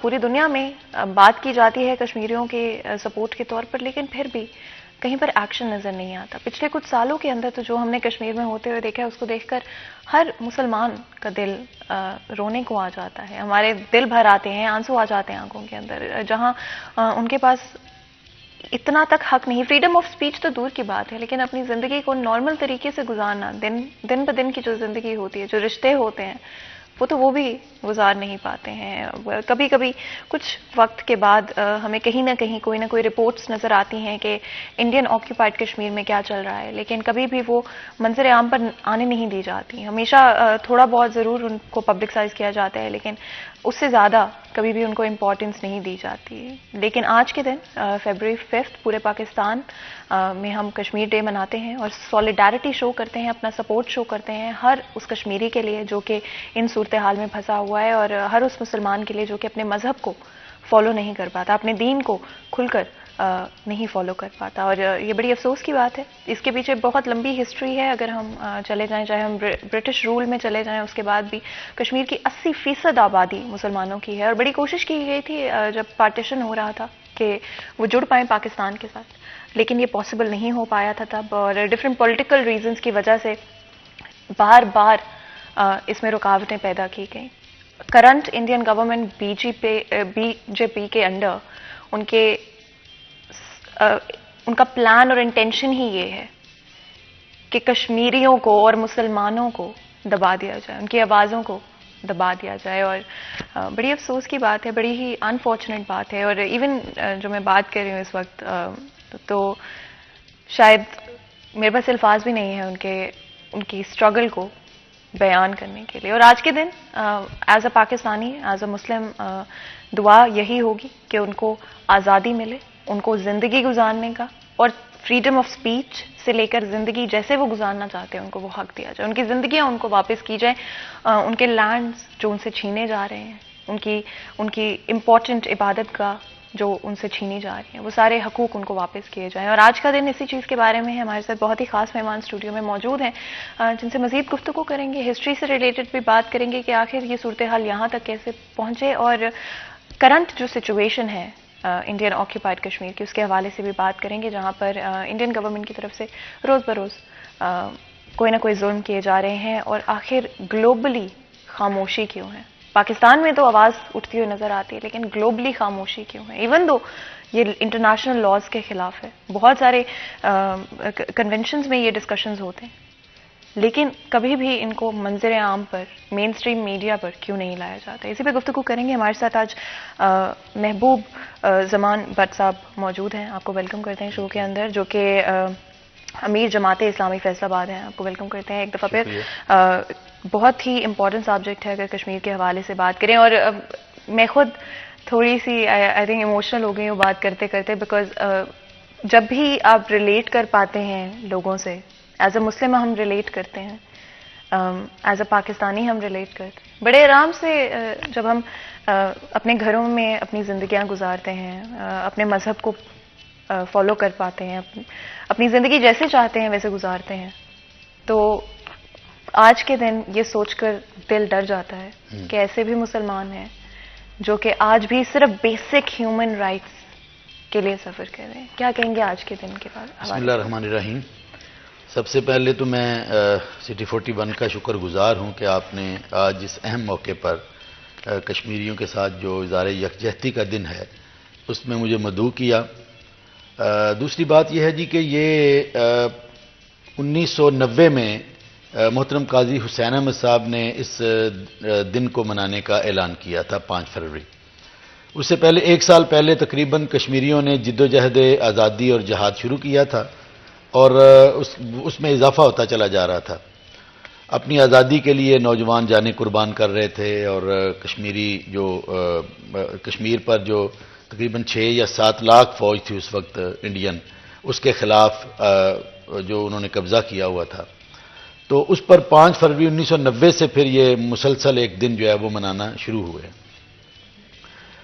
پوری دنیا میں بات کی جاتی ہے کشمیریوں کے سپورٹ کے طور پر، لیکن پھر بھی کہیں پر ایکشن نظر نہیں آتا. پچھلے کچھ سالوں کے اندر تو جو ہم نے کشمیر میں ہوتے ہوئے دیکھا ہے، اس کو دیکھ کر ہر مسلمان کا دل رونے کو آ جاتا ہے. ہمارے دل بھر آتے ہیں، آنسو آ جاتے ہیں آنکھوں کے اندر، جہاں ان کے پاس اتنا تک حق نہیں. فریڈم آف سپیچ تو دور کی بات ہے، لیکن اپنی زندگی کو نارمل طریقے سے گزارنا، دن بہ دن کی جو زندگی ہوتی ہے، جو رشتے ہوتے ہیں، وہ بھی گزار نہیں پاتے ہیں. کبھی کبھی کچھ وقت کے بعد ہمیں کہیں نہ کہیں کوئی نہ کوئی رپورٹس نظر آتی ہیں کہ انڈین آکیوپائڈ کشمیر میں کیا چل رہا ہے، لیکن کبھی بھی وہ منظر عام پر آنے نہیں دی جاتی. ہمیشہ تھوڑا بہت ضرور ان کو پبلکسائز کیا جاتا ہے، لیکن اس سے زیادہ کبھی بھی ان کو امپورٹنس نہیں دی جاتی. لیکن آج کے دن فیبروری 5 پورے پاکستان میں ہم کشمیر ڈے مناتے ہیں اور سولیڈیرٹی شو کرتے ہیں، اپنا سپورٹ شو کرتے ہیں ہر اس کشمیری کے لیے جو کہ ان صورتحال میں پھنسا ہوا ہے، اور ہر اس مسلمان کے لیے جو کہ اپنے مذہب کو فالو نہیں کر پاتا، اپنے دین کو کھل کر نہیں فالو کر پاتا. اور یہ بڑی افسوس کی بات ہے. اس کے پیچھے بہت لمبی ہسٹری ہے. اگر ہم چلے جائیں، چاہے ہم برٹش رول میں چلے جائیں، اس کے بعد بھی کشمیر کی 80% آبادی مسلمانوں کی ہے، اور بڑی کوشش کی گئی تھی جب پارٹیشن ہو رہا تھا کہ وہ جڑ پائیں پاکستان کے ساتھ، لیکن یہ پاسبل نہیں ہو پایا تھا تب، اور ڈفرینٹ پولیٹیکل ریزنز کی وجہ سے بار بار اس میں رکاوٹیں پیدا کی گئیں. Current Indian government B J P کے انڈر ان کا پلان اور انٹینشن ہی یہ ہے کہ کشمیریوں کو اور مسلمانوں کو دبا دیا جائے، ان کی آوازوں کو دبا دیا جائے. اور بڑی افسوس کی بات ہے، بڑی ہی انفارچونیٹ بات ہے. اور ایون جو میں بات کر رہی ہوں اس وقت، تو شاید میرے پاس الفاظ بھی نہیں ہیں ان کی اسٹرگل کو بیان کرنے کے لیے. اور آج کے دن as a Pakistani, as a Muslim, دعا یہی ہوگی کہ ان کو آزادی ملے، ان کو زندگی گزارنے کا، اور فریڈم آف سپیچ سے لے کر زندگی جیسے وہ گزارنا چاہتے ہیں ان کو وہ حق دیا جائے، ان کی زندگیاں ان کو واپس کی جائیں، ان کے لینڈز جو ان سے چھینے جا رہے ہیں، ان کی امپورٹنٹ عبادت گاہ جو ان سے چھینی جا رہی ہیں، وہ سارے حقوق ان کو واپس کیے جائیں. اور آج کا دن اسی چیز کے بارے میں ہے. ہمارے ساتھ بہت ہی خاص مہمان اسٹوڈیو میں موجود ہیں جن سے مزید گفتگو کریں گے، ہسٹری سے ریلیٹڈ بھی بات کریں گے کہ آخر یہ صورتحال یہاں تک کیسے پہنچے، اور کرنٹ جو سچویشن ہے انڈین آکیوپائڈ کشمیر کی، اس کے حوالے سے بھی بات کریں گے، جہاں پر انڈین گورنمنٹ کی طرف سے روز بروز کوئی نہ کوئی ظلم کیے جا رہے ہیں، اور آخر گلوبلی خاموشی کیوں ہے. پاکستان میں تو آواز اٹھتی ہوئی نظر آتی ہے، لیکن گلوبلی خاموشی کیوں ہے، ایون دو یہ انٹرنیشنل لاز کے خلاف ہے. بہت سارے کنونشنز میں یہ ڈسکشنز ہوتے ہیں، لیکن کبھی بھی ان کو منظر عام پر، مین اسٹریم میڈیا پر کیوں نہیں لایا جاتا. اسی پہ گفتگو کریں گے. ہمارے ساتھ آج محبوب زمان بٹ صاحب موجود ہیں. آپ کو ویلکم کرتے ہیں شو کے اندر، جو کہ امیر جماعت اسلامی فیصل آباد ہیں. آپ کو ویلکم کرتے ہیں ایک دفعہ پھر. بہت ہی امپورٹنٹ سبجیکٹ ہے اگر کشمیر کے حوالے سے بات کریں، اور میں خود تھوڑی سی آئی تھنک ایموشنل ہو گئی ہوں بات کرتے کرتے، بیکاز جب بھی آپ ریلیٹ کر پاتے ہیں لوگوں سے، ایز اے مسلم ہم ریلیٹ کرتے ہیں، ایز اے پاکستانی ہم ریلیٹ کرتے ہیں بڑے آرام سے. جب ہم اپنے گھروں میں اپنی زندگیاں گزارتے ہیں، اپنے مذہب کو فالو کر پاتے ہیں، اپنی زندگی جیسے چاہتے ہیں ویسے گزارتے ہیں، تو آج کے دن یہ سوچ کر دل ڈر جاتا ہے کہ ایسے بھی مسلمان ہیں جو کہ آج بھی صرف بیسک ہیومن رائٹس کے لیے سفر کر رہے ہیں. کیا کہیں گے آج کے دن کے بعد؟ بسم اللہ الرحمن الرحیم. سب سے پہلے تو میں سٹی 41 کا شکر گزار ہوں کہ آپ نے آج اس اہم موقع پر کشمیریوں کے ساتھ جو اظہار یکجہتی کا دن ہے اس میں مجھے مدعو کیا. دوسری بات یہ ہے جی کہ یہ 1990 میں محترم قاضی حسین احمد صاحب نے اس دن کو منانے کا اعلان کیا تھا 5 فروری. اس سے پہلے 1 سال پہلے تقریباً کشمیریوں نے جد و جہد آزادی اور جہاد شروع کیا تھا، اور اس میں اضافہ ہوتا چلا جا رہا تھا. اپنی آزادی کے لیے نوجوان جانیں قربان کر رہے تھے، اور کشمیر پر جو تقریباً 6 یا 7 لاکھ فوج تھی اس وقت انڈین، اس کے خلاف جو انہوں نے قبضہ کیا ہوا تھا، تو اس پر 5 فروری 1990 سے پھر یہ مسلسل ایک دن جو ہے وہ منانا شروع ہوئے.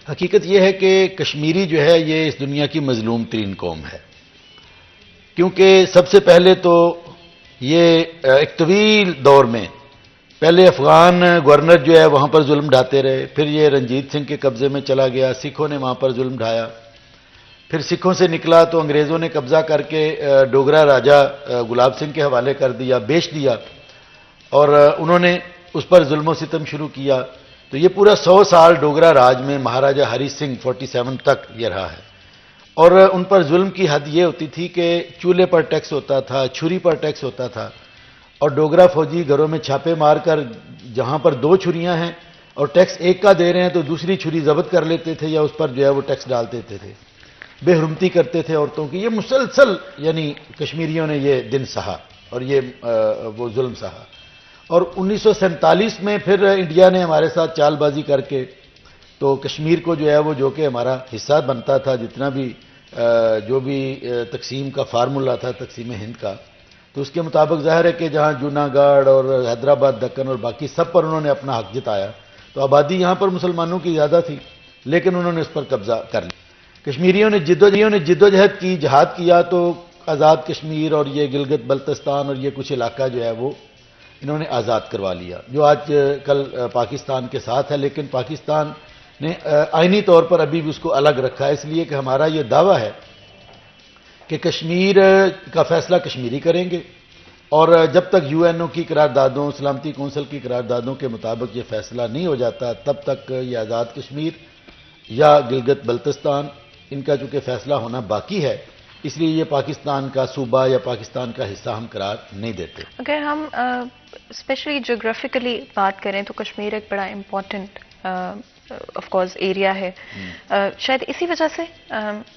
حقیقت یہ ہے کہ کشمیری جو ہے یہ اس دنیا کی مظلوم ترین قوم ہے، کیونکہ سب سے پہلے تو یہ ایک طویل دور میں پہلے افغان گورنر جو ہے وہاں پر ظلم ڈھاتے رہے، پھر یہ رنجیت سنگھ کے قبضے میں چلا گیا، سکھوں نے وہاں پر ظلم ڈھایا، پھر سکھوں سے نکلا تو انگریزوں نے قبضہ کر کے ڈوگرا راجا گلاب سنگھ کے حوالے کر دیا، بیچ دیا، اور انہوں نے اس پر ظلم و ستم شروع کیا. تو یہ پورا 100 سال ڈوگرا راج میں مہاراجہ ہری سنگھ 47 تک یہ رہا ہے. اور ان پر ظلم کی حد یہ ہوتی تھی کہ چولہے پر ٹیکس ہوتا تھا، چھری پر ٹیکس ہوتا تھا، اور ڈوگرا فوجی گھروں میں چھاپے مار کر جہاں پر 2 چھریاں ہیں اور ٹیکس ایک کا دے رہے ہیں تو دوسری چھری ضبط کر لیتے تھے یا اس پر جو ہے وہ ٹیکس ڈال دیتے تھے، بے حرمتی کرتے تھے عورتوں کی. یہ مسلسل یعنی کشمیریوں نے یہ دن سہا اور یہ وہ ظلم سہا. اور 1947 میں پھر انڈیا نے ہمارے ساتھ چال بازی کر کے تو کشمیر کو جو ہے وہ جو کہ ہمارا حصہ بنتا تھا، جتنا بھی جو بھی تقسیم کا فارمولا تھا تقسیم ہند کا، تو اس کے مطابق ظاہر ہے کہ جہاں جوناگڑھ اور حیدرآباد دکن اور باقی سب پر انہوں نے اپنا حق جتایا، تو آبادی یہاں پر مسلمانوں کی زیادہ تھی لیکن انہوں نے اس پر قبضہ کر لیا. کشمیریوں نے جد و جہد کی، جہاد کیا، تو آزاد کشمیر اور یہ گلگت بلتستان اور یہ کچھ علاقہ جو ہے وہ انہوں نے آزاد کروا لیا، جو آج کل پاکستان کے ساتھ ہے. لیکن پاکستان نے آئینی طور پر ابھی بھی اس کو الگ رکھا ہے، اس لیے کہ ہمارا یہ دعویٰ ہے کہ کشمیر کا فیصلہ کشمیری کریں گے، اور جب تک UN کی قراردادوں، سلامتی کونسل کی قراردادوں کے مطابق یہ فیصلہ نہیں ہو جاتا تب تک یہ آزاد کشمیر یا گلگت بلتستان ان کا چونکہ فیصلہ ہونا باقی ہے، اس لیے یہ پاکستان کا صوبہ یا پاکستان کا حصہ ہم قرار نہیں دیتے. اگر ہم اسپیشلی جغرافیکلی بات کریں تو کشمیر ایک بڑا امپورٹنٹ آف کورس ایریا ہے. شاید اسی وجہ سے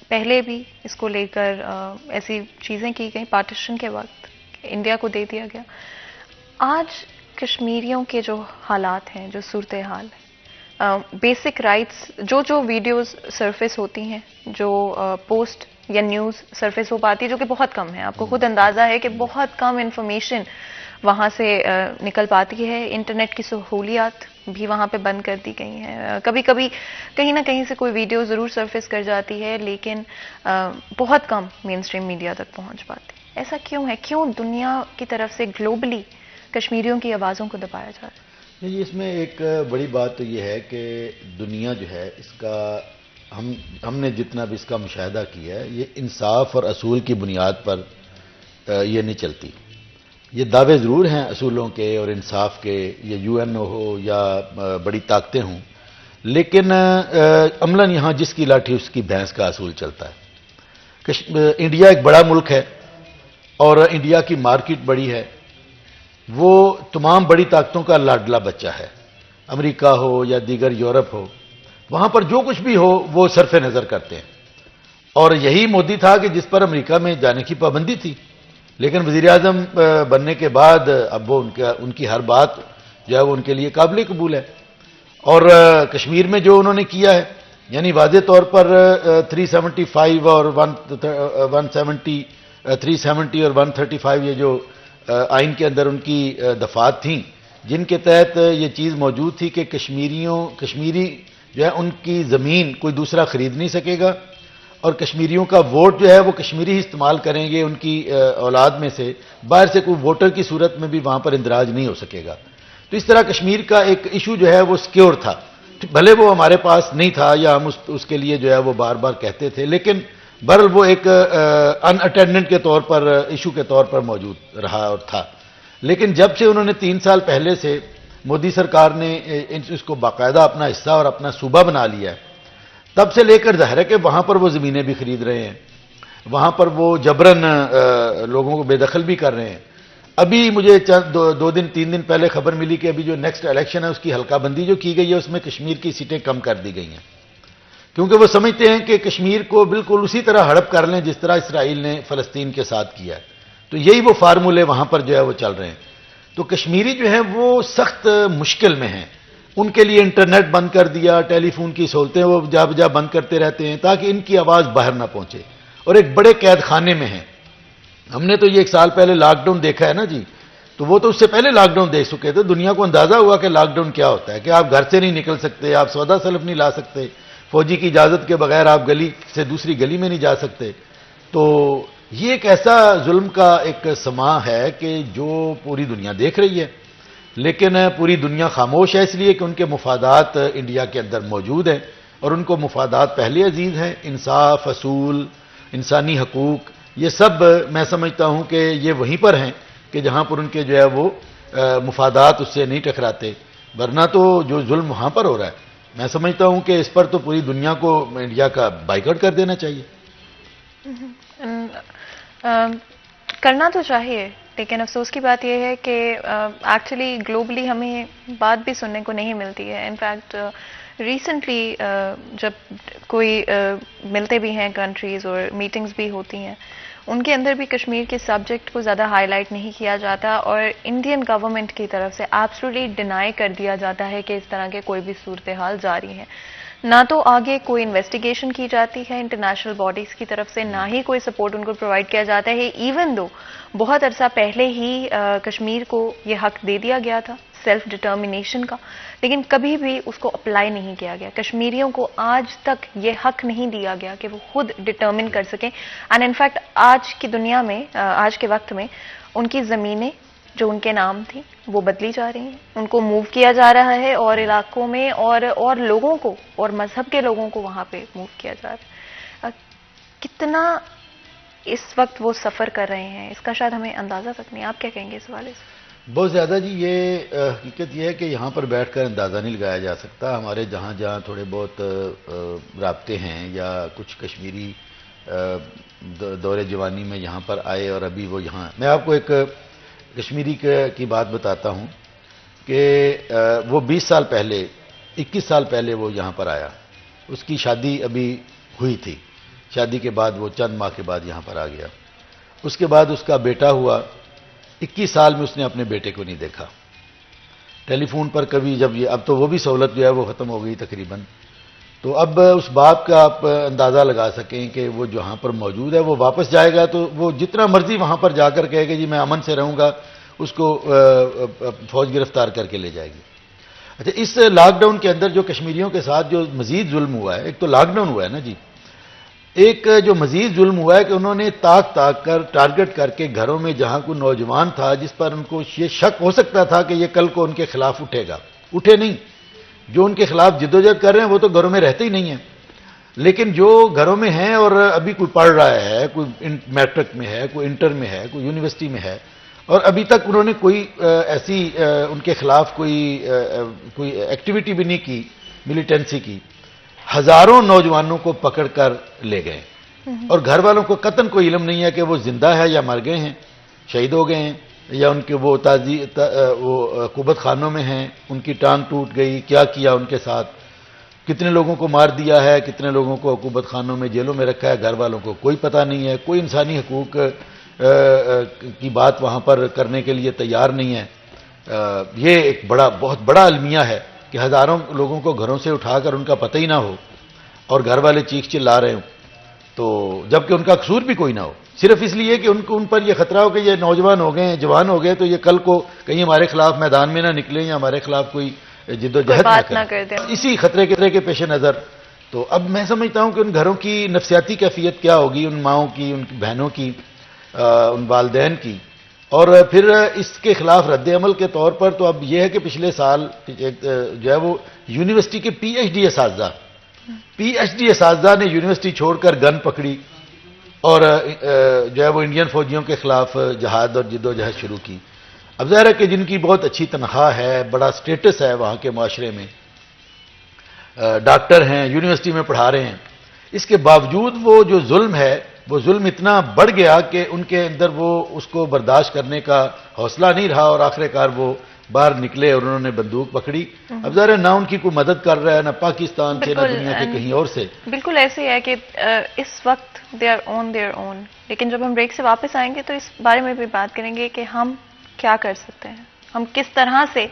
پہلے بھی اس کو لے کر ایسی چیزیں کی گئیں، پارٹیشن کے وقت انڈیا کو دے دیا گیا. آج کشمیریوں کے جو حالات ہیں، جو صورتحال ہے، بیسک رائٹس، جو ویڈیوز سرفیس ہوتی ہیں، جو پوسٹ یا نیوز سرفیس ہو پاتی ہے، جو کہ بہت کم ہے، آپ کو خود اندازہ ہے کہ بہت کم انفارمیشن وہاں سے نکل پاتی ہے. انٹرنیٹ کی سہولیات بھی وہاں پہ بند کر دی گئی ہیں. کبھی کبھی کہیں نہ کہیں سے کوئی ویڈیو ضرور سرفیس کر جاتی ہے لیکن بہت کم مین اسٹریم میڈیا تک پہنچ پاتی. ایسا کیوں ہے؟ کیوں دنیا کی طرف سے گلوبلی کشمیریوں کی آوازوں کو دبایا جا رہا ہے؟ اس میں ایک بڑی بات تو یہ ہے کہ دنیا جو ہے اس کا ہم نے جتنا بھی اس کا مشاہدہ کیا ہے، یہ انصاف اور اصول کی بنیاد پر یہ نہیں چلتی. یہ دعوے ضرور ہیں اصولوں کے اور انصاف کے، یہ UNO ہو یا بڑی طاقتیں ہوں، لیکن عملاً یہاں جس کی لاٹھی اس کی بھینس کا اصول چلتا ہے. انڈیا ایک بڑا ملک ہے اور انڈیا کی مارکیٹ بڑی ہے، وہ تمام بڑی طاقتوں کا لاڈلا بچہ ہے. امریکہ ہو یا دیگر یورپ ہو، وہاں پر جو کچھ بھی ہو وہ صرف نظر کرتے ہیں. اور یہی مودی تھا کہ جس پر امریکہ میں جانے کی پابندی تھی، لیکن وزیر اعظم بننے کے بعد اب وہ ان کی ہر بات جو ہے وہ ان کے لیے قابل قبول ہے. اور کشمیر میں جو انہوں نے کیا ہے، یعنی واضح طور پر 375 اور 170 370 اور 135 یہ جو آئین کے اندر ان کی دفعات تھیں، جن کے تحت یہ چیز موجود تھی کہ کشمیری جو ہے ان کی زمین کوئی دوسرا خرید نہیں سکے گا، اور کشمیریوں کا ووٹ جو ہے وہ کشمیری ہی استعمال کریں گے. ان کی اولاد میں سے باہر سے کوئی ووٹر کی صورت میں بھی وہاں پر اندراج نہیں ہو سکے گا. تو اس طرح کشمیر کا ایک ایشو جو ہے وہ سیکیور تھا، بھلے وہ ہمارے پاس نہیں تھا یا ہم اس کے لیے جو ہے وہ بار بار کہتے تھے، لیکن بہرحال وہ ایک ان اٹینڈنٹ کے طور پر ایشو کے طور پر موجود رہا اور تھا. لیکن جب سے انہوں نے 3 سال پہلے سے مودی سرکار نے اس کو باقاعدہ اپنا حصہ اور اپنا صوبہ بنا لیا ہے، تب سے لے کر ظاہر ہے کہ وہاں پر وہ زمینیں بھی خرید رہے ہیں، وہاں پر وہ جبراً لوگوں کو بے دخل بھی کر رہے ہیں. ابھی مجھے 2-3 دن پہلے خبر ملی کہ ابھی جو نیکسٹ الیکشن ہے اس کی حلقہ بندی جو کی گئی ہے، اس میں کشمیر کی سیٹیں کم کر دی گئی ہیں، کیونکہ وہ سمجھتے ہیں کہ کشمیر کو بالکل اسی طرح ہڑپ کر لیں جس طرح اسرائیل نے فلسطین کے ساتھ کیا ہے. تو یہی وہ فارمولے وہاں پر جو ہے وہ چل رہے ہیں. تو کشمیری جو ہیں وہ سخت مشکل میں ہیں. ان کے لیے انٹرنیٹ بند کر دیا، ٹیلی فون کی سہولتیں وہ جا بجا بند کرتے رہتے ہیں تاکہ ان کی آواز باہر نہ پہنچے، اور ایک بڑے قید خانے میں ہیں. ہم نے تو یہ 1 سال پہلے لاک ڈاؤن دیکھا ہے نا جی، تو وہ تو اس سے پہلے لاک ڈاؤن دیکھ چکے تھے. دنیا کو اندازہ ہوا کہ لاک ڈاؤن کیا ہوتا ہے، کہ آپ گھر سے نہیں نکل سکتے، آپ سودا سلف نہیں لا سکتے، فوجی کی اجازت کے بغیر آپ گلی سے دوسری گلی میں نہیں جا سکتے. تو یہ ایک ایسا ظلم کا ایک سماں ہے کہ جو پوری دنیا دیکھ رہی ہے. لیکن پوری دنیا خاموش ہے، اس لیے کہ ان کے مفادات انڈیا کے اندر موجود ہیں، اور ان کو مفادات پہلے عزیز ہیں، انصاف، اصول، انسانی حقوق، یہ سب میں سمجھتا ہوں کہ یہ وہیں پر ہیں کہ جہاں پر ان کے جو ہے وہ مفادات اس سے نہیں ٹکراتے، ورنہ تو جو ظلم وہاں پر ہو رہا ہے، میں سمجھتا ہوں کہ اس پر تو پوری دنیا کو انڈیا کا بائیکاٹ کر دینا چاہیے۔ کرنا تو چاہیے، لیکن افسوس کی بات یہ ہے کہ ایکچولی گلوبلی ہمیں بات بھی سننے کو نہیں ملتی ہے۔ انفیکٹ ریسنٹلی جب کوئی ملتے بھی ہیں کنٹریز اور میٹنگز بھی ہوتی ہیں، ان کے اندر بھی کشمیر کے سبجیکٹ کو زیادہ ہائی لائٹ نہیں کیا جاتا، اور انڈین گورنمنٹ کی طرف سے ایبسلیٹلی ڈینائی کر دیا جاتا ہے کہ اس طرح کے کوئی بھی صورتحال جاری ہے۔ نہ تو آگے کوئی انویسٹیگیشن کی جاتی ہے انٹرنیشنل باڈیز کی طرف سے، نہ ہی کوئی سپورٹ ان کو پرووائڈ کیا جاتا ہے، ایون دو بہت عرصہ پہلے ہی کشمیر کو یہ حق دے دیا گیا تھا سیلف ڈٹرمنیشن کا، لیکن کبھی بھی اس کو اپلائی نہیں کیا گیا۔ کشمیریوں کو آج تک یہ حق نہیں دیا گیا کہ وہ خود ڈٹرمن کر سکیں، اینڈ انفیکٹ آج کی دنیا میں، آج کے وقت میں ان کی زمینیں جو ان کے نام تھی وہ بدلی جا رہی ہیں، ان کو موو کیا جا رہا ہے، اور علاقوں میں اور لوگوں کو اور مذہب کے لوگوں کو وہاں پہ موو کیا جا رہا ہے۔ کتنا اس وقت وہ سفر کر رہے ہیں اس کا شاید ہمیں اندازہ تک نہیں۔ آپ کیا کہیں گے اس حوالے سے؟ بہت زیادہ جی، یہ حقیقت یہ ہے کہ یہاں پر بیٹھ کر اندازہ نہیں لگایا جا سکتا۔ ہمارے جہاں جہاں تھوڑے بہت رابطے ہیں یا کچھ کشمیری دور جوانی میں یہاں پر آئے اور ابھی وہ یہاں، میں آپ کو ایک کشمیری کی بات بتاتا ہوں کہ وہ 20 سال پہلے، 21 سال پہلے وہ یہاں پر آیا، اس کی شادی ابھی ہوئی تھی، شادی کے بعد وہ چند ماہ کے بعد یہاں پر آ گیا، اس کے بعد اس کا بیٹا ہوا، 21 سال میں اس نے اپنے بیٹے کو نہیں دیکھا، ٹیلی فون پر کبھی جب یہ، اب تو وہ بھی سہولت جو ہے وہ ختم ہو گئی تقریباً، تو اب اس باپ کا آپ اندازہ لگا سکیں کہ وہ جہاں پر موجود ہے وہ واپس جائے گا تو وہ جتنا مرضی وہاں پر جا کر کہے کہ جی میں امن سے رہوں گا، اس کو فوج گرفتار کر کے لے جائے گی۔ اچھا، اس لاک ڈاؤن کے اندر جو کشمیریوں کے ساتھ جو مزید ظلم ہوا ہے، ایک تو لاک ڈاؤن ہوا ہے نا جی، ایک جو مزید ظلم ہوا ہے کہ انہوں نے تاک کر ٹارگٹ کر کے گھروں میں جہاں کوئی نوجوان تھا جس پر ان کو یہ شک ہو سکتا تھا کہ یہ کل کو ان کے خلاف اٹھے گا، اٹھے نہیں، جو ان کے خلاف جدوجہد کر رہے ہیں وہ تو گھروں میں رہتے ہی نہیں ہیں، لیکن جو گھروں میں ہیں اور ابھی کوئی پڑھ رہا ہے، کوئی میٹرک میں ہے، کوئی انٹر میں ہے، کوئی یونیورسٹی میں ہے، اور ابھی تک انہوں نے کوئی ایسی ان کے خلاف کوئی ایکٹیویٹی بھی نہیں کی ملیٹنسی کی، ہزاروں نوجوانوں کو پکڑ کر لے گئے، اور گھر والوں کو قطعاً کوئی علم نہیں ہے کہ وہ زندہ ہے یا مر گئے ہیں، شہید ہو گئے ہیں، یا ان کے وہ قبت خانوں میں ہیں، ان کی ٹانگ ٹوٹ گئی، کیا کیا ان کے ساتھ، کتنے لوگوں کو مار دیا ہے، کتنے لوگوں کو قبت خانوں میں جیلوں میں رکھا ہے، گھر والوں کو کوئی پتہ نہیں ہے، کوئی انسانی حقوق کی بات وہاں پر کرنے کے لیے تیار نہیں ہے۔ یہ ایک بہت بڑا المیہ ہے کہ ہزاروں لوگوں کو گھروں سے اٹھا کر ان کا پتہ ہی نہ ہو اور گھر والے چیخ چلا رہے ہوں، تو جبکہ ان کا قصور بھی کوئی نہ ہو، صرف اس لیے کہ ان پر یہ خطرہ ہو کہ یہ نوجوان ہو گئے ہیں، جوان ہو گئے، تو یہ کل کو کہیں ہمارے خلاف میدان میں نہ نکلیں یا ہمارے خلاف کوئی جد و جہد نہ کریں، اسی خطرے کے پیش نظر تو اب میں سمجھتا ہوں کہ ان گھروں کی نفسیاتی کیفیت کیا ہوگی، ان ماؤں کی، ان بہنوں کی، ان والدین کی، اور پھر اس کے خلاف رد عمل کے طور پر تو اب یہ ہے کہ پچھلے سال جو ہے وہ یونیورسٹی کے پی ایچ ڈی اساتذہ نے یونیورسٹی چھوڑ کر گن پکڑی اور جو ہے وہ انڈین فوجیوں کے خلاف جہاد اور جد و جہد شروع کی۔ اب ظاہر ہے کہ جن کی بہت اچھی تنخواہ ہے، بڑا سٹیٹس ہے وہاں کے معاشرے میں، ڈاکٹر ہیں، یونیورسٹی میں پڑھا رہے ہیں، اس کے باوجود وہ جو ظلم ہے وہ ظلم اتنا بڑھ گیا کہ ان کے اندر وہ اس کو برداشت کرنے کا حوصلہ نہیں رہا، اور آخر کار وہ باہر نکلے اور انہوں نے بندوق پکڑی۔ اب ظاہر ہے نہ ان کی کوئی مدد کر رہا ہے، نہ پاکستان سے، نہ دنیا کے کہیں اور سے۔ بالکل ایسے ہے کہ اس وقت they are on their own, لیکن جب ہم بریک سے واپس آئیں گے تو اس بارے میں بھی بات کریں گے کہ ہم کیا کر سکتے ہیں، ہم کس طرح سے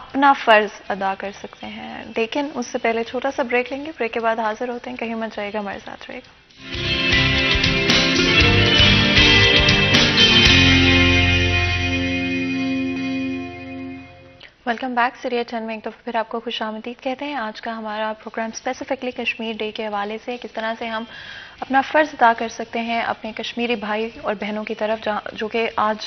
اپنا فرض ادا کر سکتے ہیں، لیکن اس سے پہلے چھوٹا سا بریک لیں گے، بریک کے بعد حاضر ہوتے ہیں، کہیں مت جائے گا، ہمارے ساتھ رہے گا۔ ویلکم بیک، سیریل 10 میں ایک دفعہ پھر آپ کو خوش آمدید کہتے ہیں۔ آج کا ہمارا پروگرام اسپیسیفکلی کشمیر ڈے کے حوالے سے، کس طرح سے ہم اپنا فرض ادا کر سکتے ہیں اپنے کشمیری بھائی اور بہنوں کی طرف جو کہ آج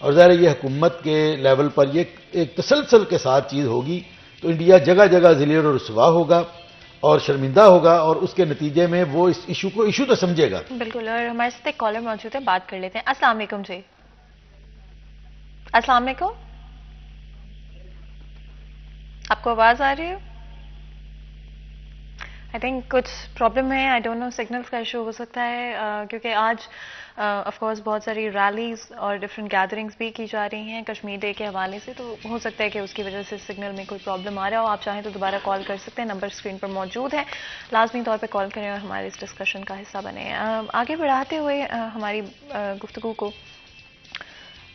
اور ظاہر ہے یہ حکومت کے لیول پر یہ ایک تسلسل کے ساتھ چیز ہوگی تو انڈیا جگہ جگہ ذلیل و رسوا ہوگا اور شرمندہ ہوگا، اور اس کے نتیجے میں وہ اس ایشو کو ایشو تو سمجھے گا. بالکل. اور ہمارے ساتھ ایک کالر موجود ہے، بات کر لیتے ہیں. السلام علیکم جی. السلام علیکم. آپ کو آواز آ رہی ہے؟ آئی تھنک کچھ پرابلم ہے، آئی ڈونٹ نو سگنلس کا ایشو ہو سکتا ہے، کیونکہ آج آف کورس بہت ساری ریلیز اور ڈفرینٹ گیدرنگس بھی کی جا رہی ہیں کشمیر ڈے کے حوالے سے، تو ہو سکتا ہے کہ اس کی وجہ سے سگنل میں کوئی پرابلم آ رہا ہو. آپ چاہیں تو دوبارہ کال کر سکتے ہیں، نمبر اسکرین پر موجود ہے، لازمی طور پہ کال کریں اور ہمارے اس ڈسکشن کا حصہ بنیں. آگے بڑھاتے ہوئے ہماری گفتگو کو،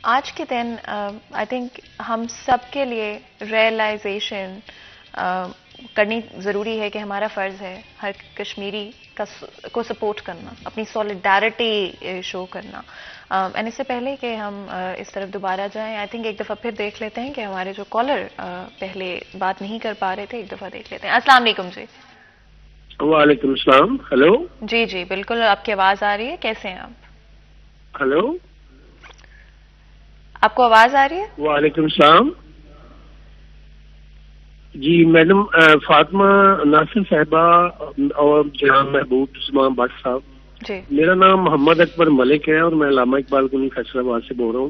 آج کے دن آئی تھنک ہم سب کے لیے ریئلائزیشن کرنی ضروری ہے کہ ہمارا فرض ہے ہر کشمیری کو سپورٹ کرنا، اپنی سولیڈیرٹی شو کرنا. اینڈ اس سے پہلے کہ ہم اس طرف دوبارہ جائیں، آئی تھنک ایک دفعہ پھر دیکھ لیتے ہیں کہ ہمارے جو کالر پہلے بات نہیں کر پا رہے تھے، ایک دفعہ دیکھ لیتے ہیں. السلام علیکم جی. وعلیکم السلام. ہلو. جی جی بالکل، آپ کی آواز آ رہی ہے، کیسے ہیں آپ؟ ہلو. آپ کو آواز آ رہی ہے؟ وعلیکم السلام. جی میڈم فاطمہ ناصر صاحبہ اور جناب محبوب عثمان بٹ صاحب، جی میرا نام محمد اکبر ملک ہے اور میں علامہ اقبال کالونی فیصل آباد سے بول رہا ہوں.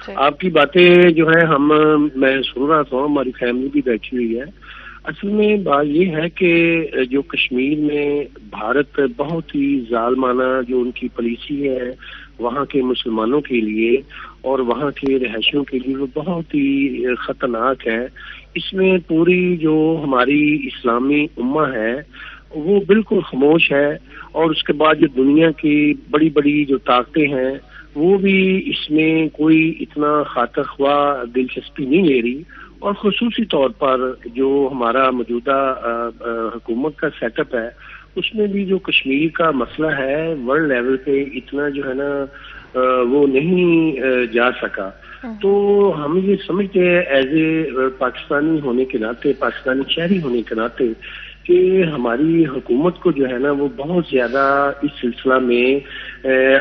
جی. آپ کی باتیں جو ہے میں سن رہا تھا، ہماری فیملی بھی بیٹھی ہوئی ہے. اصل میں بات یہ ہے کہ جو کشمیر میں بھارت بہت ہی ظالمانہ جو ان کی پالیسی ہے وہاں کے مسلمانوں کے لیے اور وہاں کے رہائشیوں کے لیے، وہ بہت ہی خطرناک ہے. اس میں پوری جو ہماری اسلامی امہ ہے وہ بالکل خاموش ہے، اور اس کے بعد جو دنیا کی بڑی بڑی جو طاقتیں ہیں وہ بھی اس میں کوئی اتنا خاطر خواہ دلچسپی نہیں لے رہی. اور خصوصی طور پر جو ہمارا موجودہ حکومت کا سیٹ اپ ہے اس میں بھی جو کشمیر کا مسئلہ ہے ورلڈ لیول پہ اتنا جو ہے نا وہ نہیں جا سکا. تو ہم یہ سمجھتے ہیں ایز اے پاکستانی ہونے کے ناطے، پاکستانی شہری ہونے کے ناطے، کہ ہماری حکومت کو جو ہے نا وہ بہت زیادہ اس سلسلہ میں